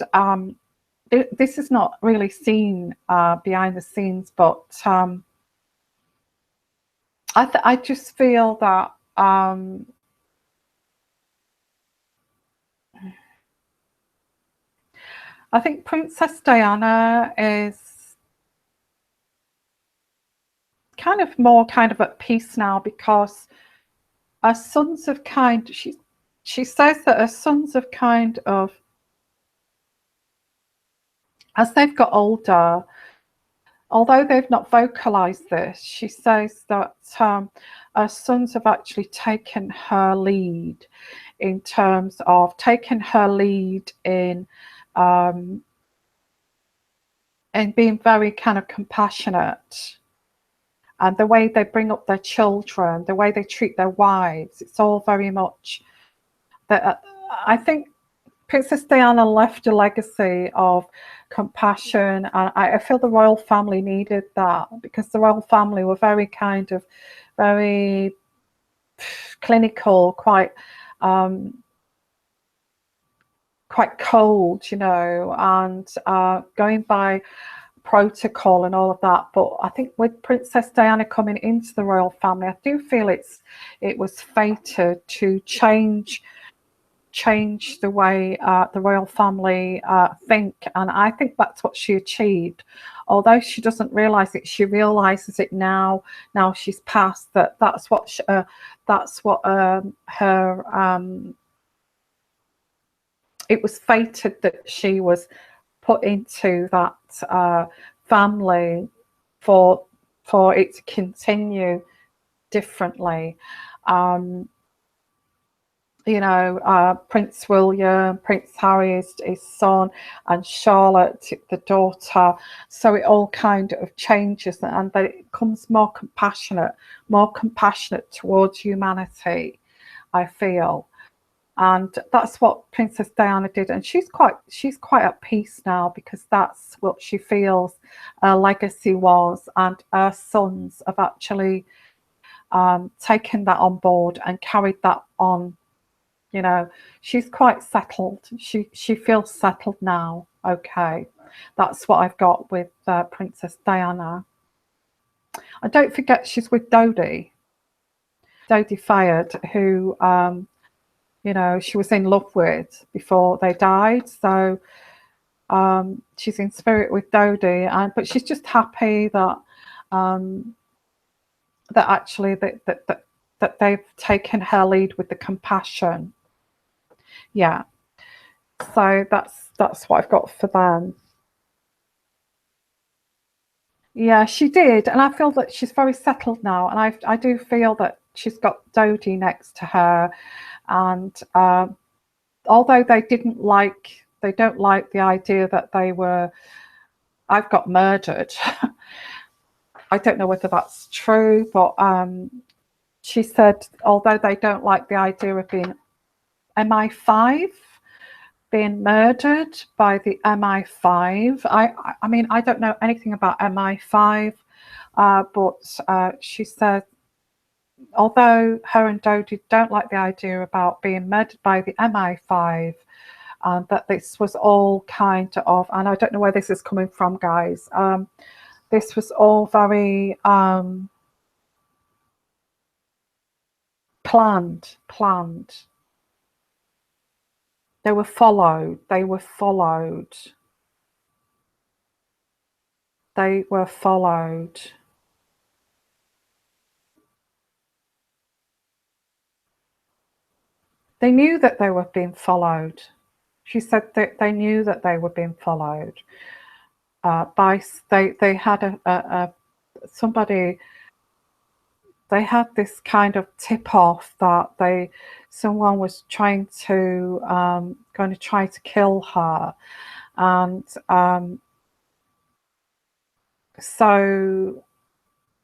this is not really seen behind the scenes, but I just feel that I think Princess Diana is kind of at peace now, because her sons have she says that her sons have kind of, as they've got older, although they've not vocalized this, she says that her sons have actually taken her lead in terms of in being very kind of compassionate. And the way they bring up their children, the way they treat their wives, it's all very much that. I think Princess Diana left a legacy of compassion, and I feel the royal family needed that, because the royal family were very clinical, quite cold, and going by protocol and all of that. But I think with Princess Diana coming into the royal family, I do feel it was fated to change the way the royal family think, and I think that's what she achieved. Although she doesn't realize it, she realizes it now she's passed, that's what her it was fated that she was put into that family for it to continue differently. Prince William, Prince Harry is his son, and Charlotte, the daughter. So it all kind of changes, and then it becomes more compassionate towards humanity, I feel. And that's what Princess Diana did, and she's quite at peace now, because that's what she feels her legacy was, and her sons have actually taken that on board and carried that on. She's quite settled. She feels settled now. Okay, that's what I've got with Princess Diana. And don't forget, she's with Dodi Fayed, who she was in love with before they died. So she's in spirit with Dodi, but she's just happy that actually that they've taken her lead with the compassion. Yeah, so that's what I've got for them. Yeah, she did, and I feel that she's very settled now, and I do feel that she's got Dodi next to her, and although they don't like the idea that I've got murdered. I don't know whether that's true, but she said although they don't like the idea of being MI5, being murdered by the MI5. I mean, I don't know anything about MI5, but she said, although her and Dodi don't like the idea about being murdered by the MI5, that this was all kind of, and I don't know where this is coming from, guys. This was all very planned. They were followed. they were followed. They knew that they were being followed. She said that they knew that they were being followed. They had somebody. They had this kind of tip off that someone was going to try to kill her, and so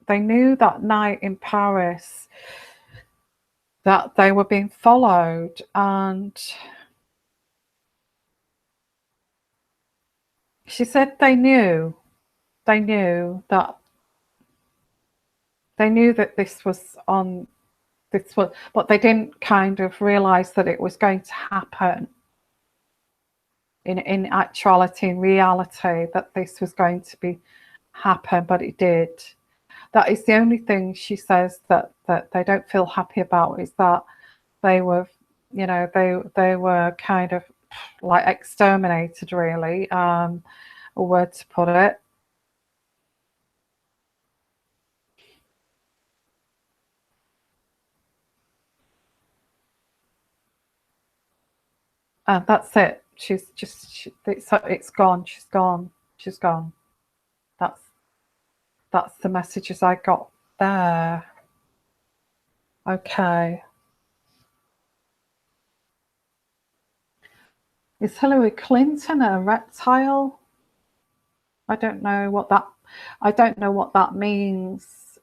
they knew that night in Paris that they were being followed, and she said they knew that this was but they didn't kind of realize that it was going to happen in actuality, in reality, that this was going to happen, but it did. That is the only thing she says that they don't feel happy about, is that they were, they were kind of like exterminated, really, a word to put it. And that's it. It's gone. She's gone. She's gone. That's the messages I got there. Okay. Is Hillary Clinton a reptile? I don't know what that means.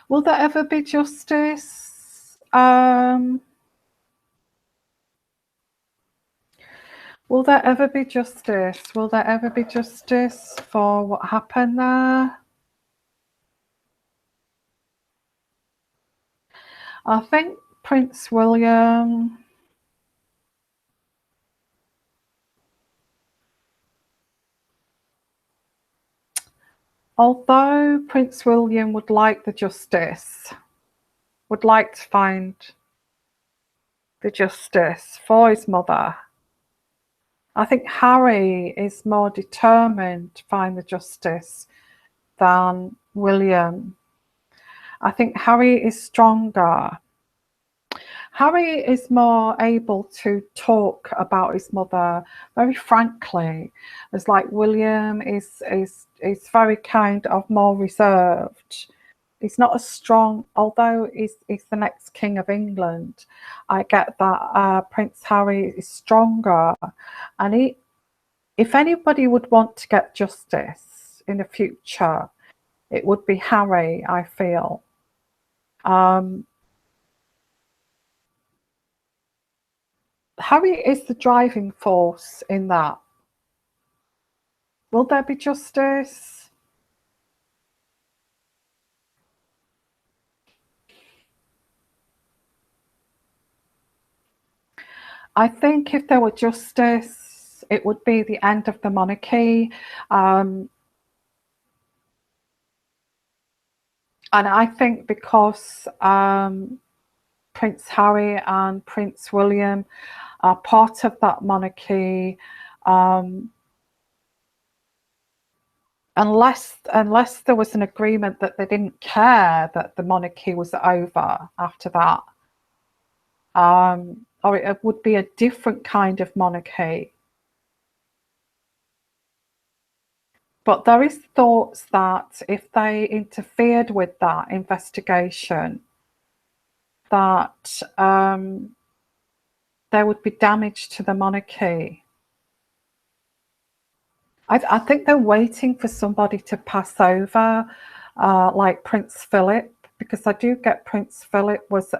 Will there ever be justice? Will there ever be justice? Will there ever be justice for what happened there? I think Prince William, although Prince William would like the justice, would like to find the justice for his mother, I think Harry is more determined to find the justice than William. I think Harry is stronger. Harry is more able to talk about his mother very frankly, as like William is very kind of more reserved. He's not as strong, although he's the next King of England. I get that Prince Harry is stronger, and if anybody would want to get justice in the future, it would be Harry, I feel. Harry is the driving force in that. Will there be justice? I think if there were justice, it would be the end of the monarchy. And I think because Prince Harry and Prince William are part of that monarchy, unless there was an agreement that they didn't care that the monarchy was over after that, or it would be a different kind of monarchy. But there is thoughts that if they interfered with that investigation, that there would be damage to the monarchy. I think they're waiting for somebody to pass over, like Prince Philip, because I do get Prince Philip was,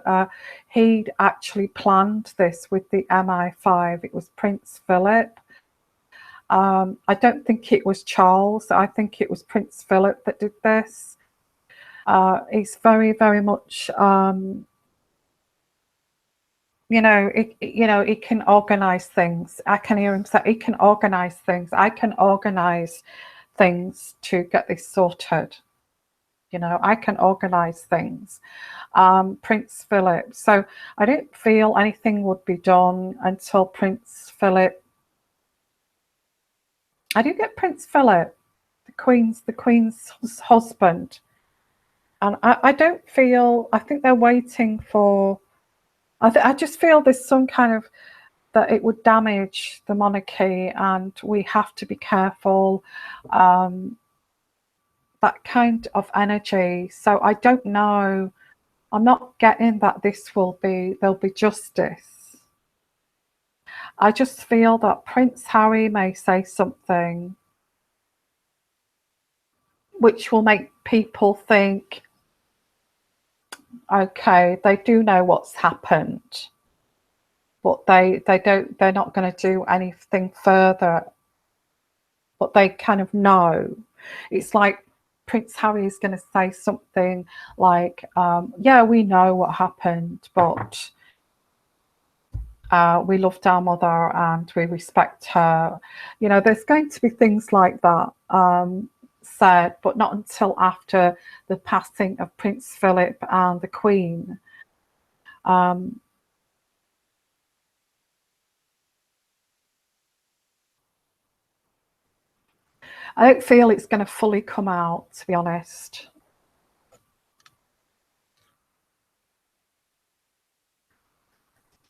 he'd actually planned this with the MI5. It was Prince Philip. I don't think it was Charles. I think it was Prince Philip that did this. He's very, very much he can organize things. I can hear him say he can organize things. I can organize things to get this sorted. I can organize things. Prince Philip. So I don't feel anything would be done until Prince Philip. I do get Prince Philip, the Queen's husband, and I don't feel. I think they're waiting for. I just feel there's some kind of that it would damage the monarchy, and we have to be careful. That kind of energy. So I don't know. I'm not getting that there'll be justice. I just feel that Prince Harry may say something which will make people think, okay, they do know what's happened, but they're not going to do anything further. But they kind of know. It's like Prince Harry is going to say something like, yeah, we know what happened, but we loved our mother and we respect her. There's going to be things like that said, but not until after the passing of Prince Philip and the Queen. I don't feel it's going to fully come out, to be honest.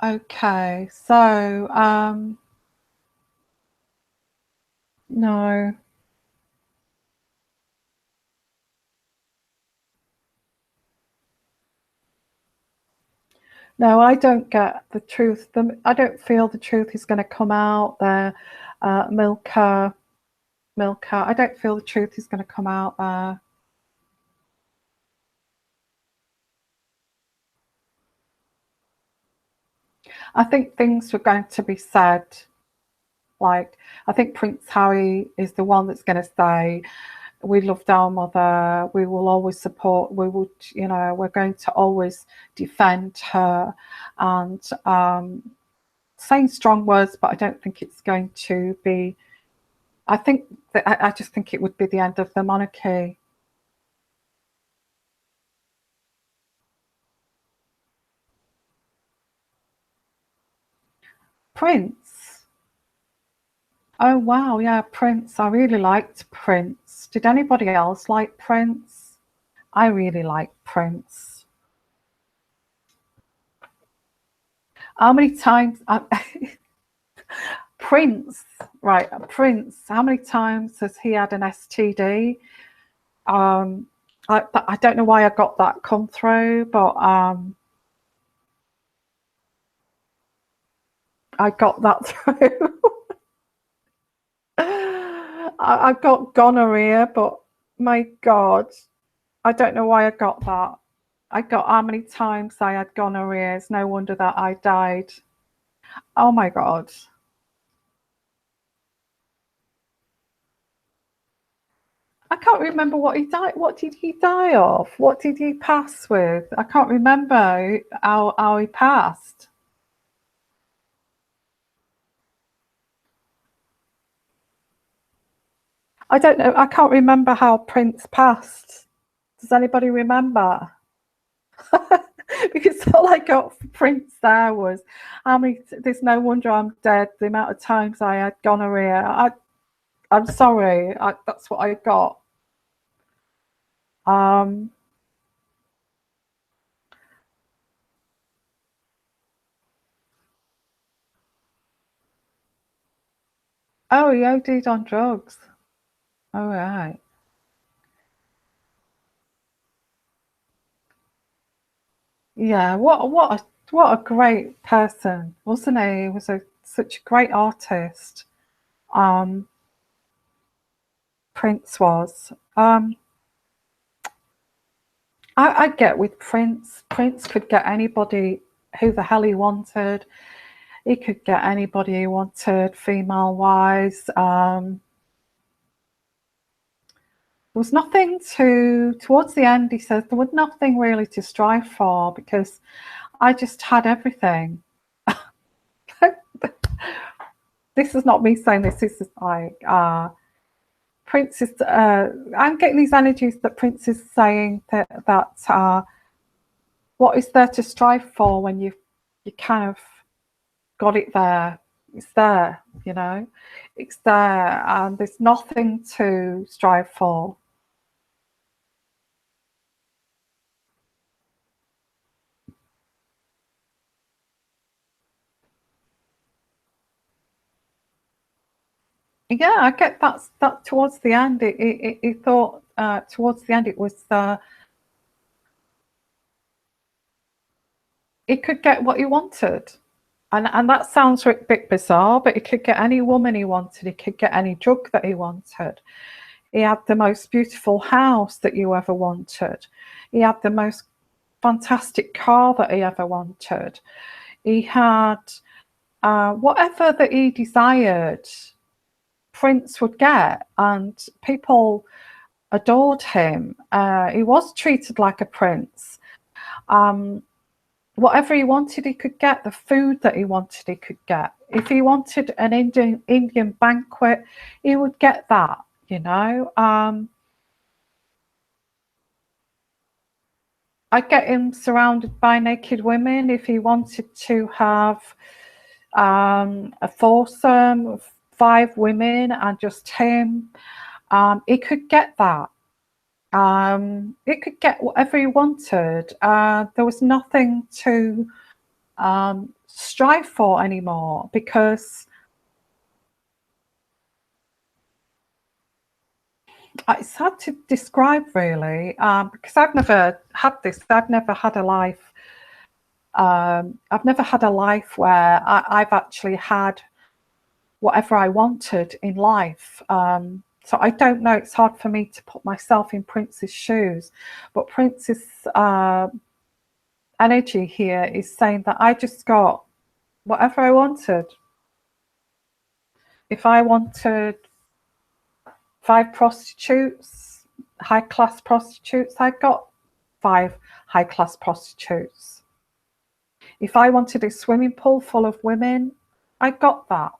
Okay, so no. No, I don't get the truth. I don't feel the truth is going to come out there. Milka, I don't feel the truth is going to come out there. I think things were going to be said. Like, I think Prince Harry is the one that's going to say, we loved our mother, we will always support, we're going to always defend her, and saying strong words, but I don't think it's going to be. I just think it would be the end of the monarchy. Prince. Oh wow, yeah, Prince. I really liked Prince. Did anybody else like Prince? I really like Prince. How many times Prince, right, Prince, how many times has he had an STD? Um I don't know why I got that come through, but I got that through. I've got gonorrhea, but my God, I don't know why I got that. I got how many times I had gonorrhea. It's no wonder that I died. Oh my God. I can't remember what he died. What did he die of? What did he pass with? I can't remember how he passed. I don't know. I can't remember how Prince passed. Does anybody remember? Because all I got for Prince there was how many. There's no wonder I'm dead. The amount of times I had gonorrhea. I'm sorry. That's what I got. Um, oh, he OD'd on drugs. All right. Yeah. What a great person, wasn't he? He was such a great artist. Um, Prince was. I get with Prince. Prince could get anybody who the hell he wanted. He could get anybody he wanted, female wise. There was nothing towards the end, he says, there was nothing really to strive for because I just had everything. this is not me saying this. This is like Prince is. I'm getting these energies that Prince is saying that what is there to strive for when you kind of got it there? It's there, you know. It's there, and there's nothing to strive for. Yeah, I get that towards the end. It thought towards the end it was he could get what he wanted. And that sounds a bit bizarre, but he could get any woman he wanted. He could get any drug that he wanted. He had the most beautiful house that you ever wanted. He had the most fantastic car that he ever wanted. He had whatever that he desired, Prince would get, and people adored him. He was treated like a prince. Whatever he wanted, he could get. The food that he wanted, he could get. If he wanted an Indian banquet, he would get that, you know. I'd get him surrounded by naked women. If he wanted to have a foursome of 5 women and just him, he could get that. It could get whatever he wanted. There was nothing to strive for anymore, because it's hard to describe really, because I've never had this. I've never had a life. I've never had a life where I've actually had whatever I wanted in life. So I don't know, it's hard for me to put myself in Prince's shoes, but Prince's energy here is saying that I just got whatever I wanted. If I wanted 5 prostitutes, high-class prostitutes, I got 5 high-class prostitutes. If I wanted a swimming pool full of women, I got that.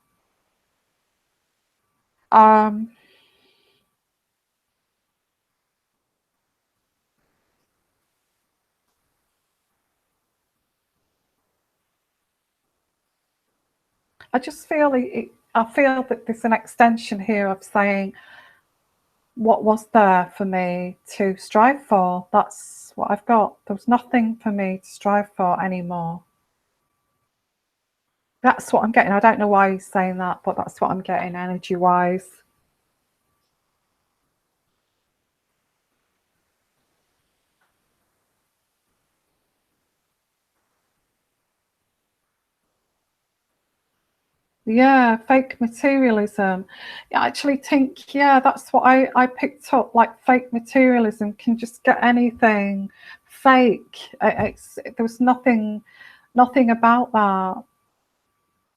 I just feel I feel that there's an extension here of saying, what was there for me to strive for? That's what I've got. There was nothing for me to strive for anymore. That's what I'm getting. I don't know why he's saying that, but that's what I'm getting energy-wise. Yeah, fake materialism. I actually think, yeah, that's what I picked up, like fake materialism can just get anything fake. There was nothing about that.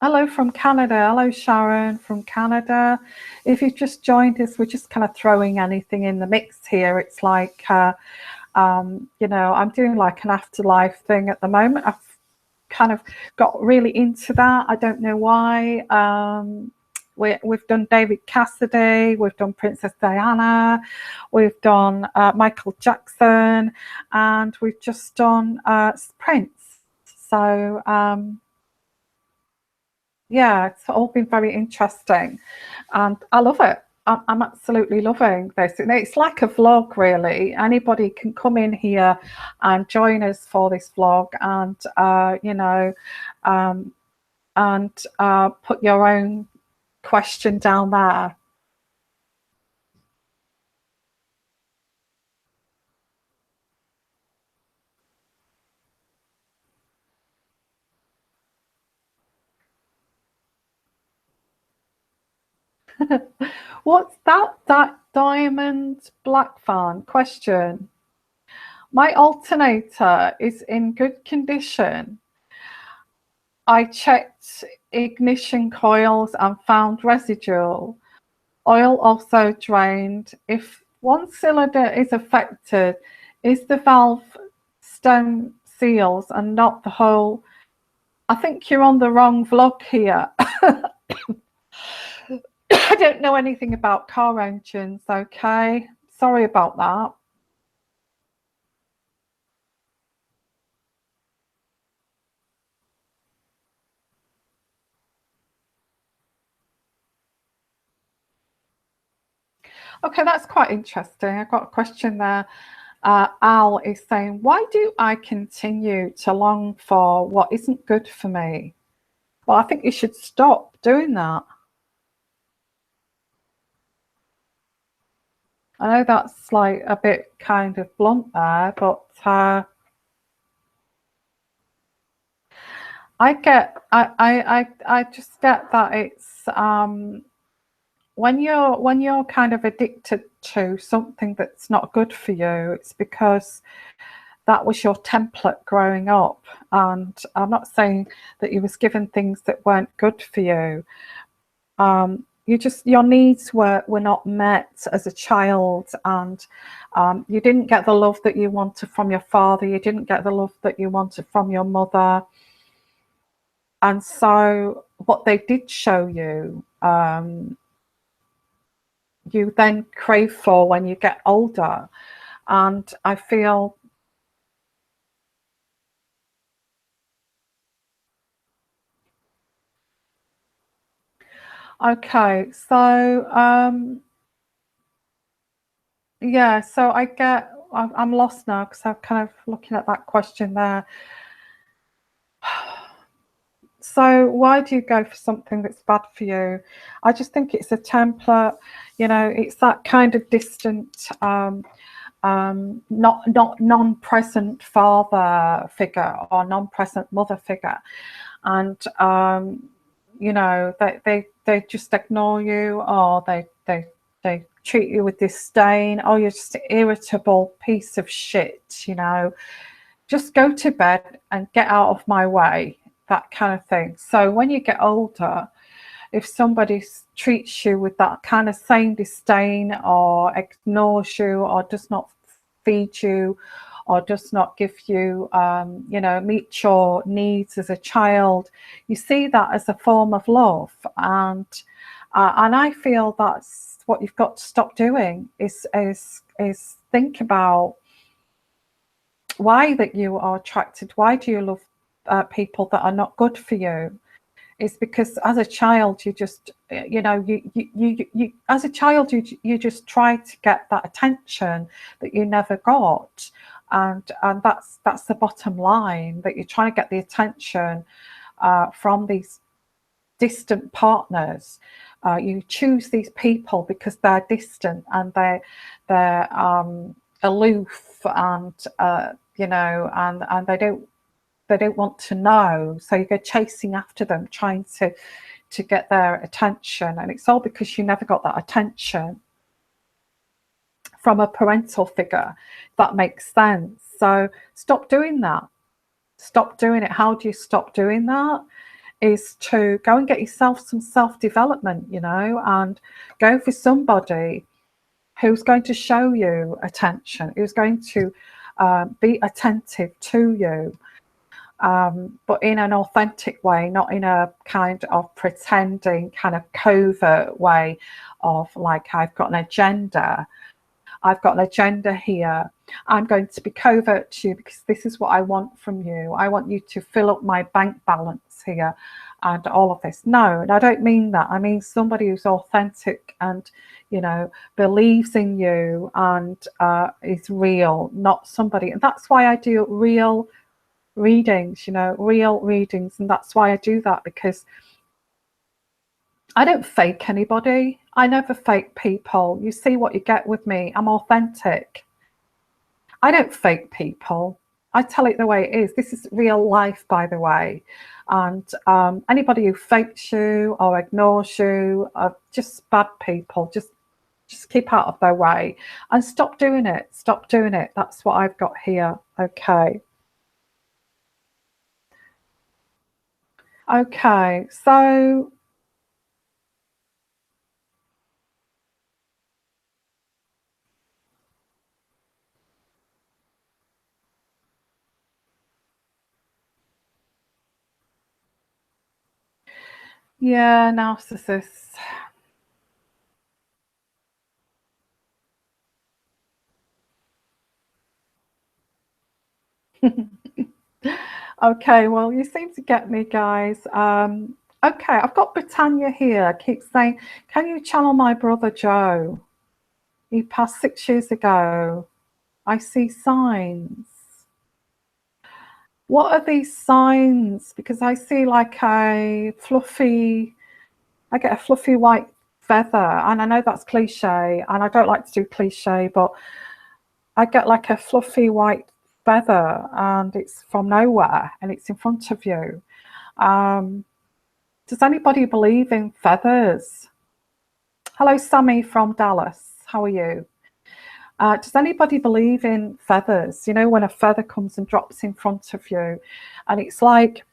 Hello from Canada. Hello, Sharon from Canada. If you've just joined us, we're just kind of throwing anything in the mix here. It's like, you know, I'm doing like an afterlife thing at the moment. I've kind of got really into that. I don't know why. We've done David Cassidy, we've done Princess Diana, we've done Michael Jackson, and we've just done Prince. So yeah, it's all been very interesting, and I love it. I'm absolutely loving this. It's like a vlog, really. Anybody can come in here and join us for this vlog, and you know, and put your own question down there. What's that? That diamond black fan? Question. My alternator is in good condition. I checked ignition coils and found residual. Oil also drained. If one cylinder is affected, is the valve stem seals and not the whole? I think you're on the wrong vlog here. don't know anything about car engines, okay? Sorry about that. Okay, that's quite interesting. I've got a question there. Al is saying, why do I continue to long for what isn't good for me? Well, I think you should stop doing that. I know that's like a bit kind of blunt there, but I just get that it's when you're kind of addicted to something that's not good for you, it's because that was your template growing up. And I'm not saying that you was given things that weren't good for you. You just, your needs were not met as a child, and you didn't get the love that you wanted from your father. You didn't get the love that you wanted from your mother. And so what they did show you, you then crave for when you get older. And I feel, okay, so yeah, so I'm lost now because I'm kind of looking at that question there. So why do you go for something that's bad for you? I just think it's a template, it's that kind of distant, not non-present father figure or non-present mother figure, and they just ignore you, or they treat you with disdain. Oh, you're just an irritable piece of shit, just go to bed and get out of my way, that kind of thing. So when you get older, if somebody treats you with that kind of same disdain, or ignores you, or does not feed you, or does not give you, meet your needs as a child, you see that as a form of love. And I feel that's what you've got to stop doing, is think about why that you are attracted. Why do you love people that are not good for you? It's because as a child you just you as a child you just try to get that attention that you never got, and that's the bottom line, that you're trying to get the attention from these distant partners. You choose these people because they're distant, and they're aloof, and and they don't want to know, so you go chasing after them, trying to get their attention, and it's all because you never got that attention from a parental figure. If that makes sense. So stop doing that. Stop doing it. How do you stop doing that? Is to go and get yourself some self-development, and go for somebody who's going to show you attention, who's going to be attentive to you, but in an authentic way, not in a kind of pretending, kind of covert way of like, I've got an agenda here. I'm going to be covert to you because this is what I want from you. I want you to fill up my bank balance here and all of this. No, and I don't mean that. I mean somebody who's authentic and, believes in you and is real, not somebody. And that's why I do real readings, real readings. And that's why I do that, because I don't fake anybody. I never fake people. You see what you get with me. I'm authentic. I don't fake people. I tell it the way it is. This is real life, by the way. And anybody who fakes you or ignores you are just bad people. Just keep out of their way and stop doing it. Stop doing it. That's what I've got here. Okay. Okay. So yeah, narcissists. Okay, well, you seem to get me, guys. Okay, I've got Britannia here. Keeps saying, can you channel my brother Joe? He passed 6 years ago. I see signs. What are these signs? Because I see like I get a fluffy white feather, and I know that's cliche, and I don't like to do cliche, but I get like a fluffy white feather, and it's from nowhere, and it's in front of you. Does anybody believe in feathers? Hello, Sammy from Dallas. How are you? Does anybody believe in feathers? You know, when a feather comes and drops in front of you, and it's like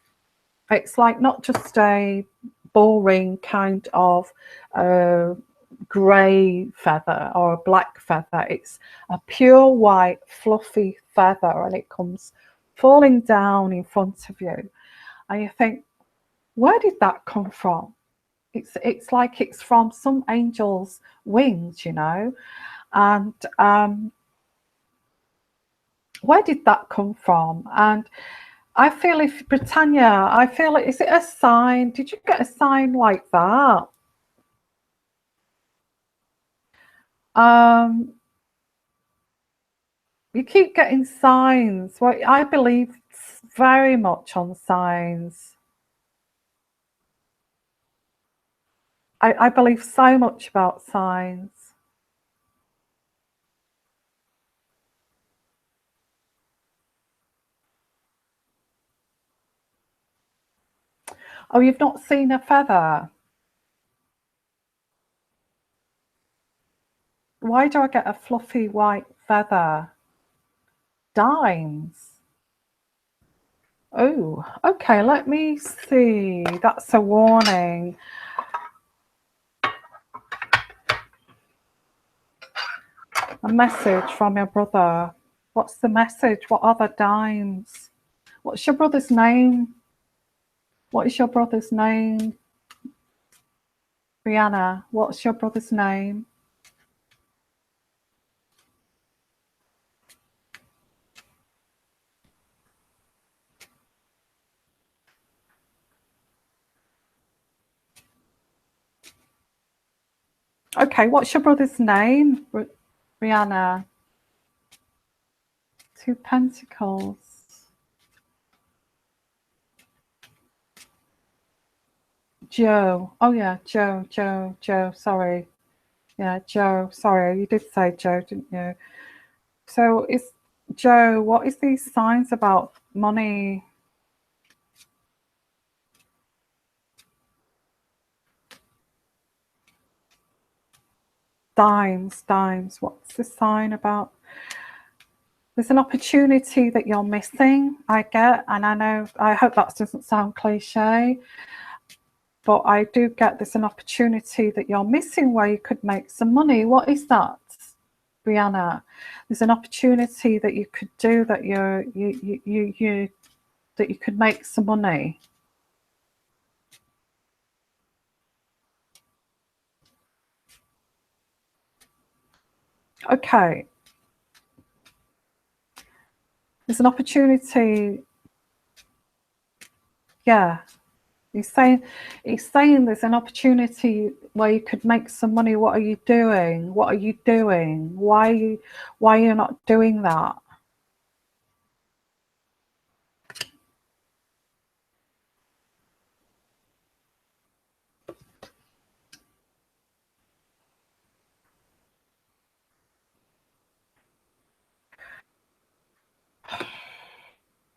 not just a boring kind of grey feather or a black feather. It's a pure white, fluffy feather, and it comes falling down in front of you, and you think, where did that come from? It's like it's from some angel's wings, you know, and where did that come from? And I feel if Britannia, I feel, is it a sign? Did you get a sign like that? You keep getting signs. Well, I believe very much on signs. I believe so much about signs. Oh, you've not seen a feather? Why do I get a fluffy white feather? Dimes. Oh, okay, let me see. That's a warning. A message from your brother. What's the message? What are the dimes? What's your brother's name? What is your brother's name? Brianna, what's your brother's name? Okay, what's your brother's name? Brianna. 2 Pentacles. Joe. Oh yeah, Joe. Sorry. Yeah, Joe. Sorry, you did say Joe, didn't you? So is Joe, what is these signs about money? Dimes. What's the sign about? There's an opportunity that you're missing, I get, and I hope that doesn't sound cliche, but I do get there's an opportunity that you're missing where you could make some money. What is that, Brianna? There's an opportunity that you could do that that you could make some money. Okay. There's an opportunity. Yeah. He's saying there's an opportunity where you could make some money. What are you doing? What are you doing? Why are you not doing that?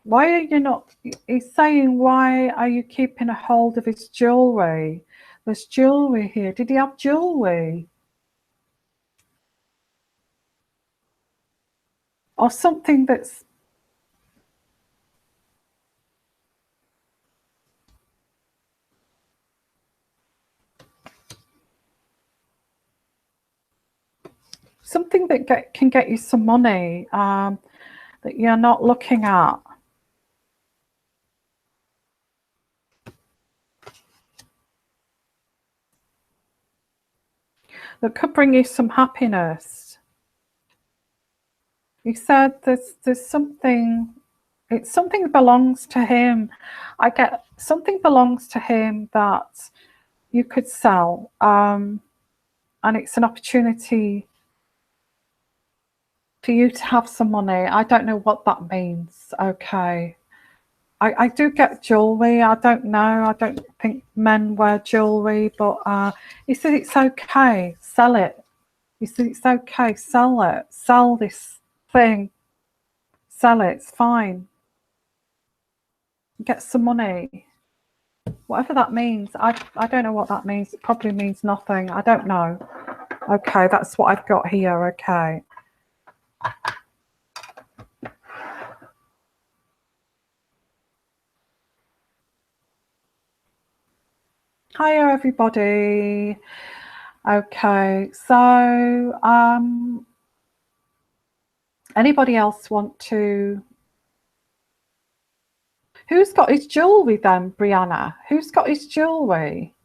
Why are you not? He's saying, why are you keeping a hold of his jewelry? There's jewelry here. Did he have jewelry? Or something that's something that can get you some money that you're not looking at. That could bring you some happiness. He said there's something It's something belongs to him. I get something belongs to him that you could sell, and it's an opportunity for you to have some money. I don't know what that means. Okay. I do get jewellery. I don't know. I don't think men wear jewellery, but he said it's okay. Sell it. He said it's okay. Sell it. Sell this thing. Sell it. It's fine. Get some money. Whatever that means. I don't know what that means. It probably means nothing. I don't know. Okay, that's what I've got here. Okay. Hiya, everybody. Okay, so anybody else want to? Who's got his jewellery then, Brianna? Who's got his jewellery?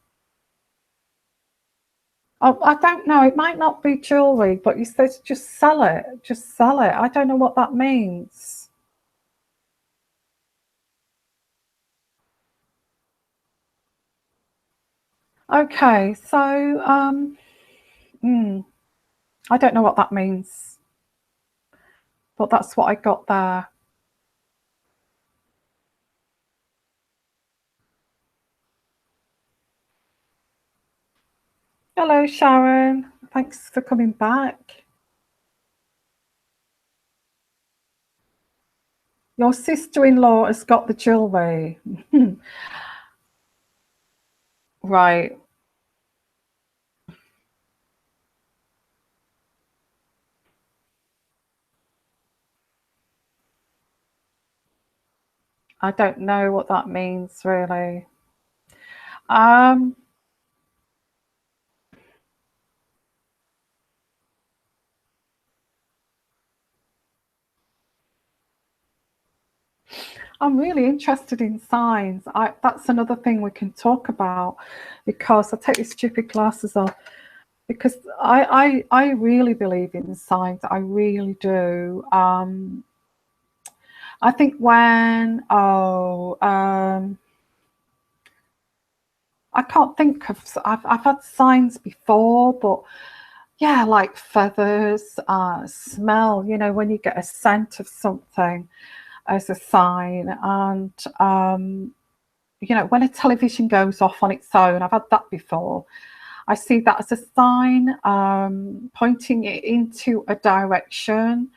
Oh, I don't know. It might not be jewellery, but he says just sell it. Just sell it. I don't know what that means. Okay, so I don't know what that means, but that's what I got there. Hello, Sharon. Thanks for coming back. Your sister-in-law has got the jewellery. Right. I don't know what that means, really. Um, I'm really interested in signs. That's another thing we can talk about, because I take these stupid glasses off, because I really believe in signs. I really do. I think when I can't think of. I've had signs before, but yeah, like feathers, smell. You know, when you get a scent of something as a sign, and you know, when a television goes off on its own, I've had that before. I see that as a sign, pointing it into a direction.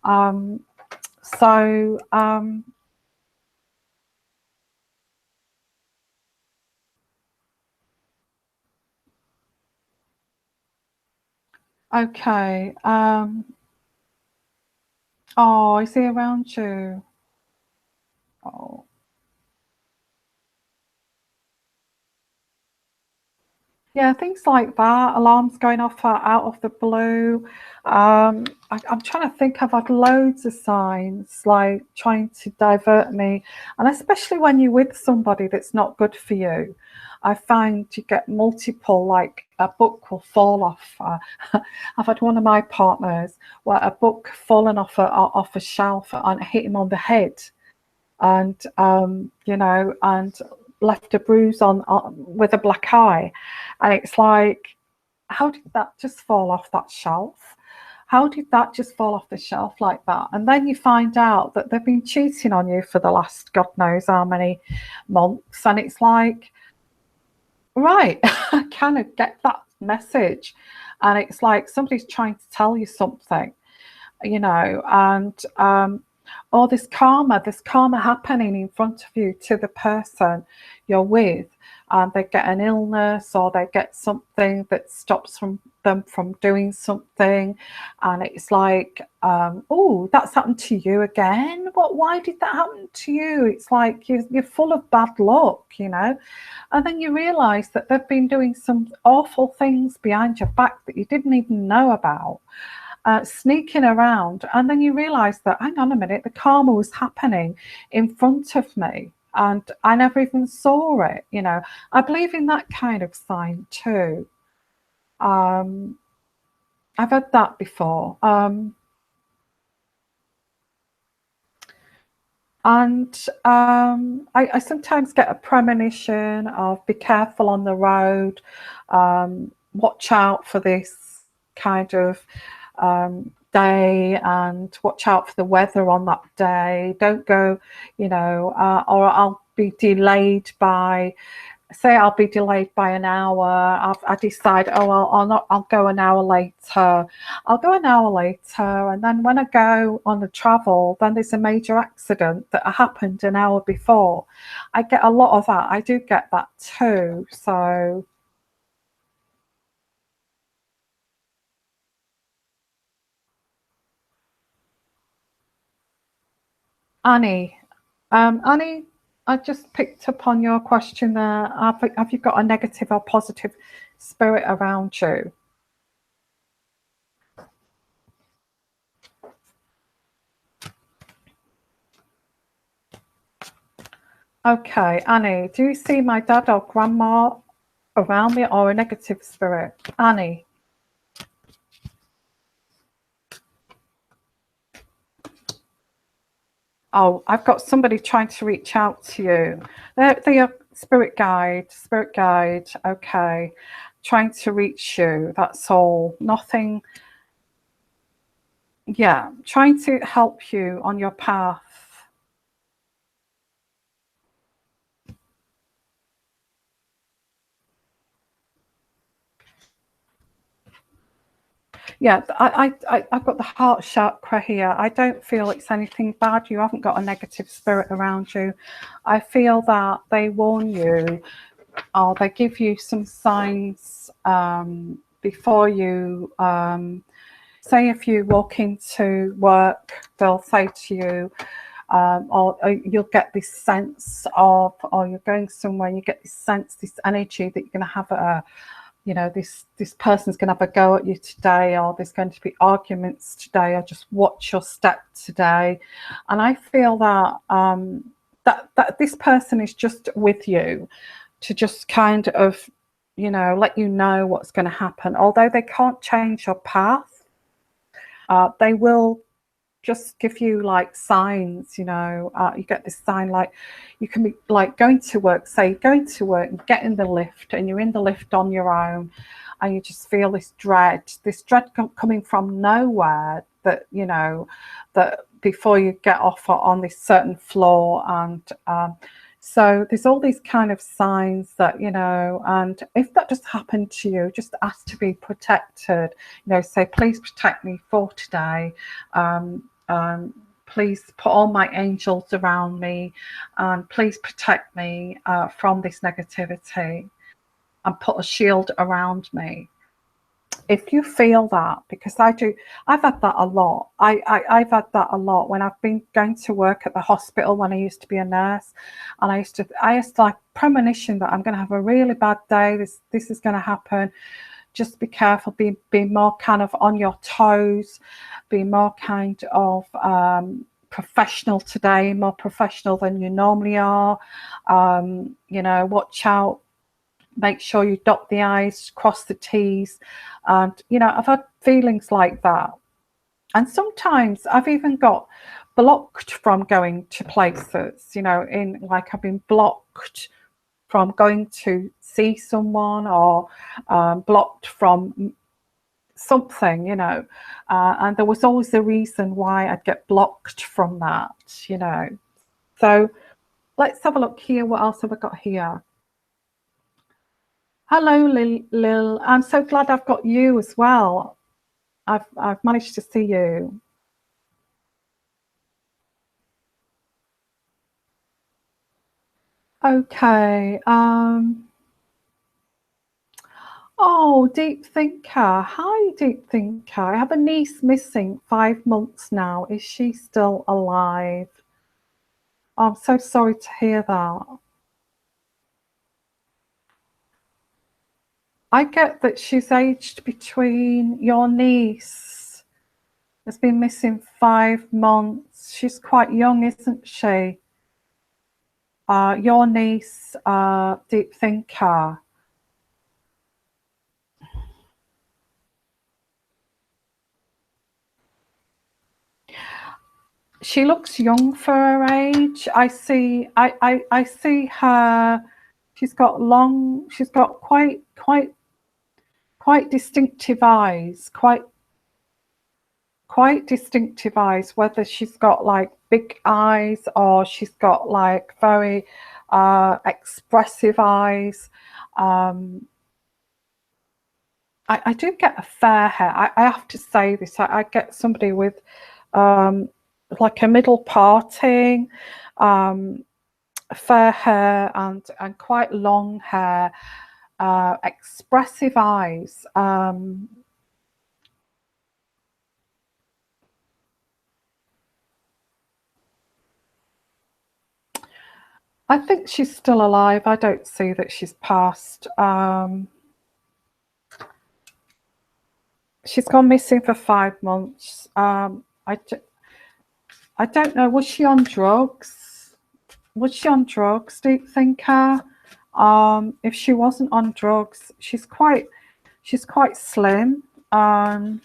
Um, so, okay. Oh, is he around you? Oh, yeah, things like that. Alarms going off out of the blue. I'm trying to think. I've had loads of signs like trying to divert me, and especially when you're with somebody that's not good for you. I find you get multiple, like a book will fall off. I've had one of my partners where a book fallen off a shelf and hit him on the head, and you know, and left a bruise on with a black eye, and it's like, how did that just fall off that shelf? How did that just fall off the shelf like that? And then you find out that they've been cheating on you for the last God knows how many months, and it's like, right, I kind of get that message, and it's like somebody's trying to tell you something, you know, and or there's karma happening in front of you to the person you're with, and they get an illness or they get something that stops them from doing something, and it's like, oh, that's happened to you again. Why did that happen to you? It's like you're full of bad luck, you know. And then you realize that they've been doing some awful things behind your back that you didn't even know about, sneaking around, and then you realize that, hang on a minute, the karma was happening in front of me and I never even saw it, you know. I believe in that kind of sign too. um I've had that before. And I sometimes get a premonition of be careful on the road, watch out for this kind of day, and watch out for the weather on that day. Don't go, or I'll be delayed by, say I'll be delayed by an hour. I decide, oh, I'll not. I'll go an hour later. I'll go an hour later, and then when I go on the travel, then there's a major accident that happened an hour before. I get a lot of that. I do get that too. So, Annie, Annie, I just picked up on your question there. Have you got a negative or positive spirit around you? Okay, Annie, do you see my dad or grandma around me or a negative spirit? Annie. Oh, I've got somebody trying to reach out to you. They are spirit guide, spirit guide. Okay, trying to reach you. That's all. Nothing. Yeah, trying to help you on your path. Yeah, I've got the heart chakra here. I don't feel it's anything bad. You haven't got a negative spirit around you. I feel that they warn you, or they give you some signs before you. Say if you walk into work, they'll say to you, or you'll get this sense of, or you're going somewhere, and you get this sense, this energy that you're going to have this person's going to have a go at you today, or there's going to be arguments today, or just watch your step today. And I feel that that this person is just with you to just kind of, let you know what's going to happen. Although they can't change your path, they will just give you like signs. You get this sign, like you can be like going to work, say going to work and get in the lift, and you're in the lift on your own, and you just feel this dread coming from nowhere, that that before you get off on this certain floor. And so there's all these kind of signs that, and if that just happened to you, just ask to be protected. Say, please protect me for today. Please put all my angels around me, and please protect me from this negativity, and put a shield around me. If you feel that, because I do, I've had that a lot. I've had that a lot when I've been going to work at the hospital when I used to be a nurse, and I used to like premonition that I'm going to have a really bad day. This is going to happen. Just be careful. Be more kind of on your toes. Be more kind of professional today, more professional than you normally are. Watch out, make sure you dot the I's, cross the T's. And, I've had feelings like that. And sometimes I've even got blocked from going to places, in like I've been blocked from going to see someone, or blocked from something, and there was always a reason why I'd get blocked from that. So let's have a look here. What else have I got here? Hello, Lil. I'm so glad I've got you as well. I've managed to see you. Okay. Oh, deep thinker. Hi, deep thinker. I have a niece missing 5 months now. Is she still alive? Oh, I'm so sorry to hear that. I get that she's aged between your niece has been missing 5 months. She's quite young, isn't she? Your niece, deep thinker. She looks young for her age. I see her. She's got quite distinctive eyes, quite distinctive eyes, whether she's got like big eyes or she's got like very expressive eyes. I do get a fair hair. I have to say this. I get somebody with like a middle parting, fair hair and quite long hair, expressive eyes. I think she's still alive. I don't see that she's passed. She's gone missing for 5 months. I don't know. Was she on drugs? Was she on drugs, deep thinker? If she wasn't on drugs, she's quite slim. I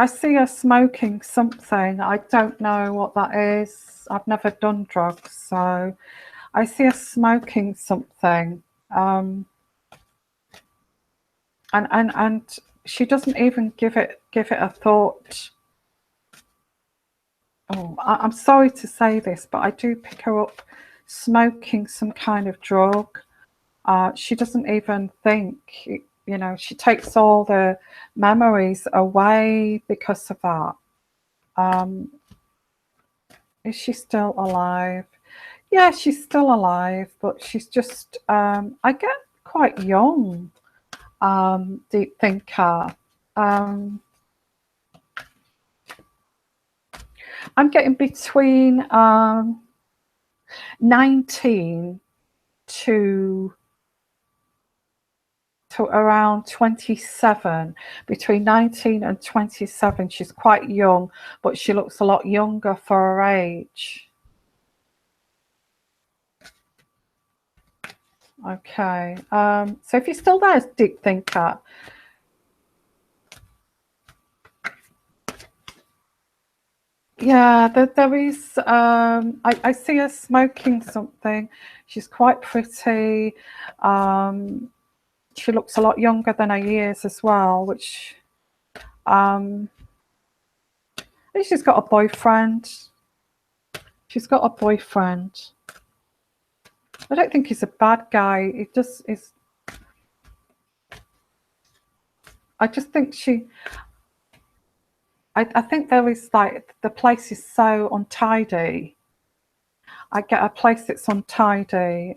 see her smoking something. I don't know what that is. I've never done drugs, so I see her smoking something. And she doesn't even give it a thought. Oh, I'm sorry to say this, but I do pick her up smoking some kind of drug. She doesn't even think, you know, she takes all the memories away because of that. Is she still alive? Yeah, she's still alive, but she's just, I get quite young, deep thinker. I'm getting between 19 to around 27. Between 19 and 27, she's quite young, but she looks a lot younger for her age. Okay, so if you're still there, deep thinker, yeah, there is. I see her smoking something. She's quite pretty. She looks a lot younger than her years as well, which I think she's got a boyfriend. She's got a boyfriend. I don't think he's a bad guy. He just is. I just think she. I think there is like the place is so untidy. I get a place that's untidy.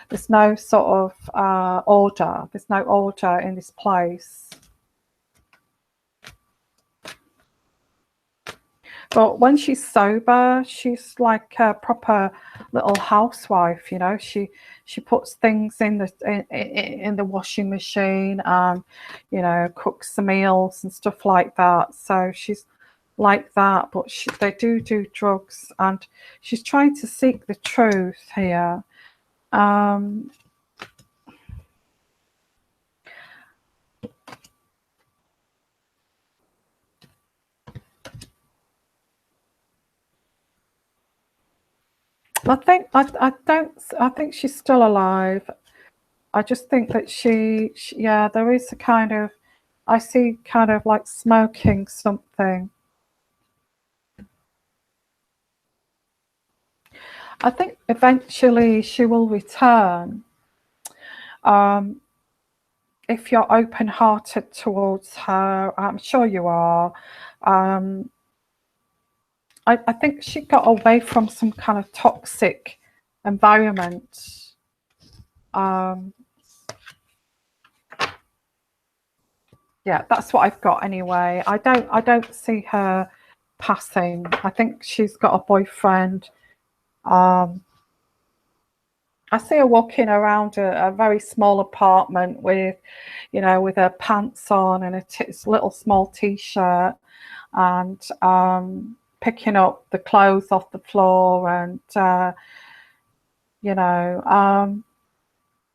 There's no sort of order. There's no order in this place. But when she's sober, she's like a proper little housewife. You know, she puts things in the washing machine, and you know, cooks the meals and stuff like that. So she's like that. But they do drugs, and she's trying to seek the truth here. I think she's still alive. I just think that yeah, there is a kind of, I see kind of like smoking something. I think eventually she will return. If you're open-hearted towards her, I'm sure you are. I think she got away from some kind of toxic environment. Yeah, that's what I've got anyway. I don't see her passing. I think she's got a boyfriend. I see her walking around a very small apartment with, you know, with her pants on and a little small t-shirt, and picking up the clothes off the floor, and you know,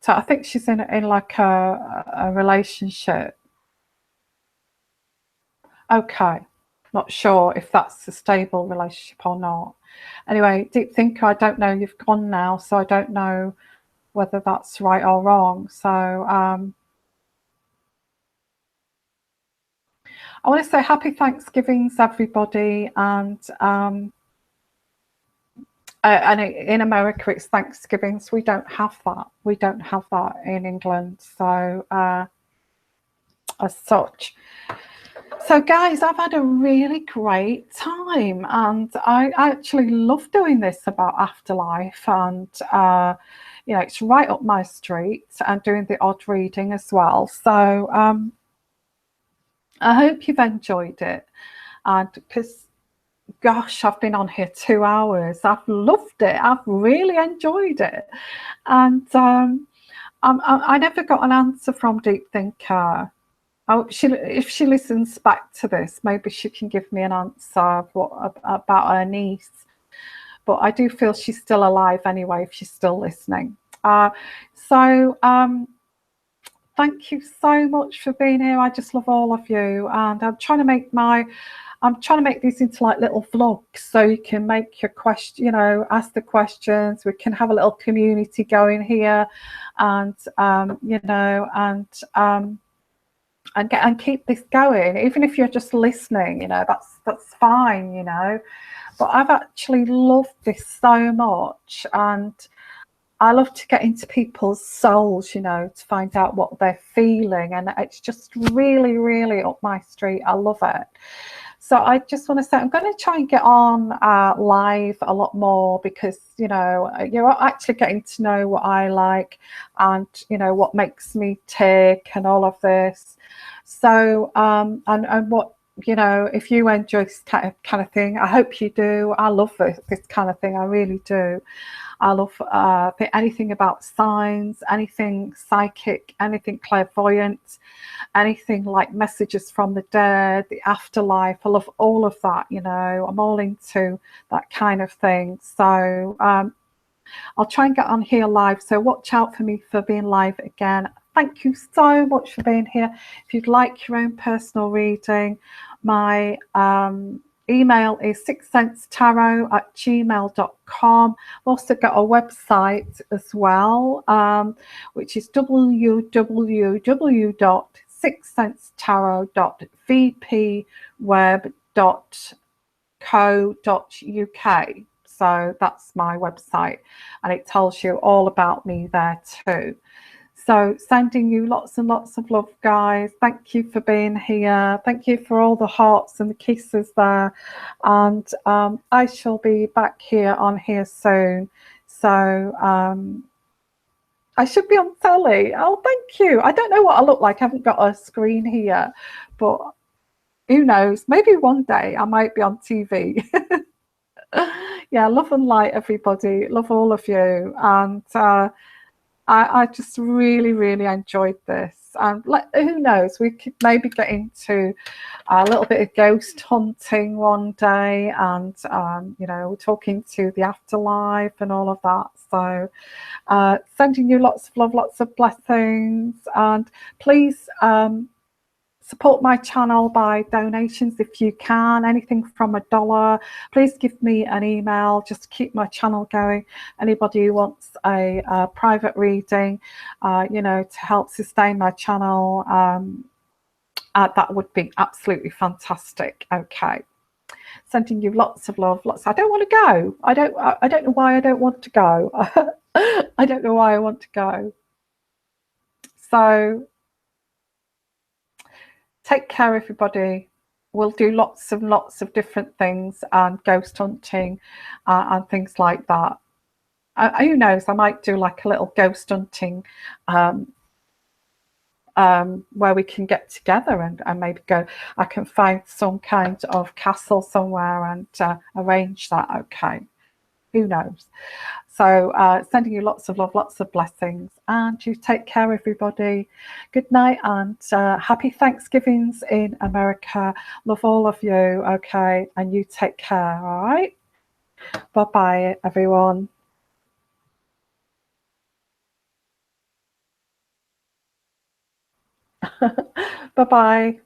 so I think she's in like a relationship. Okay. Not sure if that's a stable relationship or not. Anyway, deep thinker, I don't know, you've gone now, so I don't know whether that's right or wrong. So I want to say happy Thanksgivings, everybody, and in America it's Thanksgiving, so we don't have that. We don't have that in England. So as such. So guys, I've had a really great time, and I actually love doing this about afterlife, and you know, it's right up my street, and doing the odd reading as well. So I hope you've enjoyed it, and because gosh, I've been on here 2 hours. I've loved it. I've really enjoyed it, and I never got an answer from Deep Thinker. Oh, if she listens back to this, maybe she can give me an answer of about her niece. But I do feel she's still alive anyway, if she's still listening. So thank you so much for being here. I just love all of you, and I'm trying to make these into like little vlogs, so you can make your question, you know, ask the questions. We can have a little community going here, and you know, and keep this going. Even if you're just listening, you know, that's fine, you know. But I've actually loved this so much, and I love to get into people's souls, you know, to find out what they're feeling, and it's just really, really up my street. I love it. So I just want to say I'm going to try and get on live a lot more, because, you know, you're actually getting to know what I like, and, you know, what makes me tick and all of this. So and what, you know, if you enjoy this kind of thing, I hope you do. I love this kind of thing. I really do. I love anything about signs, anything psychic, anything clairvoyant, anything like messages from the dead, the afterlife. I love all of that, you know. I'm all into that kind of thing. So I'll try and get on here live. So watch out for me for being live again. Thank you so much for being here. If you'd like your own personal reading, my email is sixsensetarot@gmail.com. I've also got a website as well, which is www.sixsensetarot.vpweb.co.uk. So that's my website, and it tells you all about me there too. So sending you lots and lots of love, guys. Thank you for being here. Thank you for all the hearts and the kisses there. And I shall be back here on here soon. So I should be on telly. Oh, thank you. I don't know what I look like. I haven't got a screen here, but who knows? Maybe one day I might be on TV. Yeah, love and light, everybody. Love all of you. And I just really, really enjoyed this. And who knows, we could maybe get into a little bit of ghost hunting one day, and you know, talking to the afterlife and all of that. So sending you lots of love, lots of blessings, and please support my channel by donations if you can. Anything from $1. Please give me an email just to keep my channel going. Anybody who wants a private reading, you know, to help sustain my channel, that would be absolutely fantastic. Okay. Sending you lots of love. I don't want to go. I don't know why I don't want to go. I don't know why I want to go. So take care, everybody. We'll do lots and lots of different things, and ghost hunting and things like that. Who knows, I might do like a little ghost hunting where we can get together and maybe go. I can find some kind of castle somewhere and arrange that. Okay, who knows? So sending you lots of love, lots of blessings, and you take care, everybody. Good night, and happy Thanksgivings in America. Love all of you. Okay, and you take care. All right. Bye-bye, everyone. Bye-bye.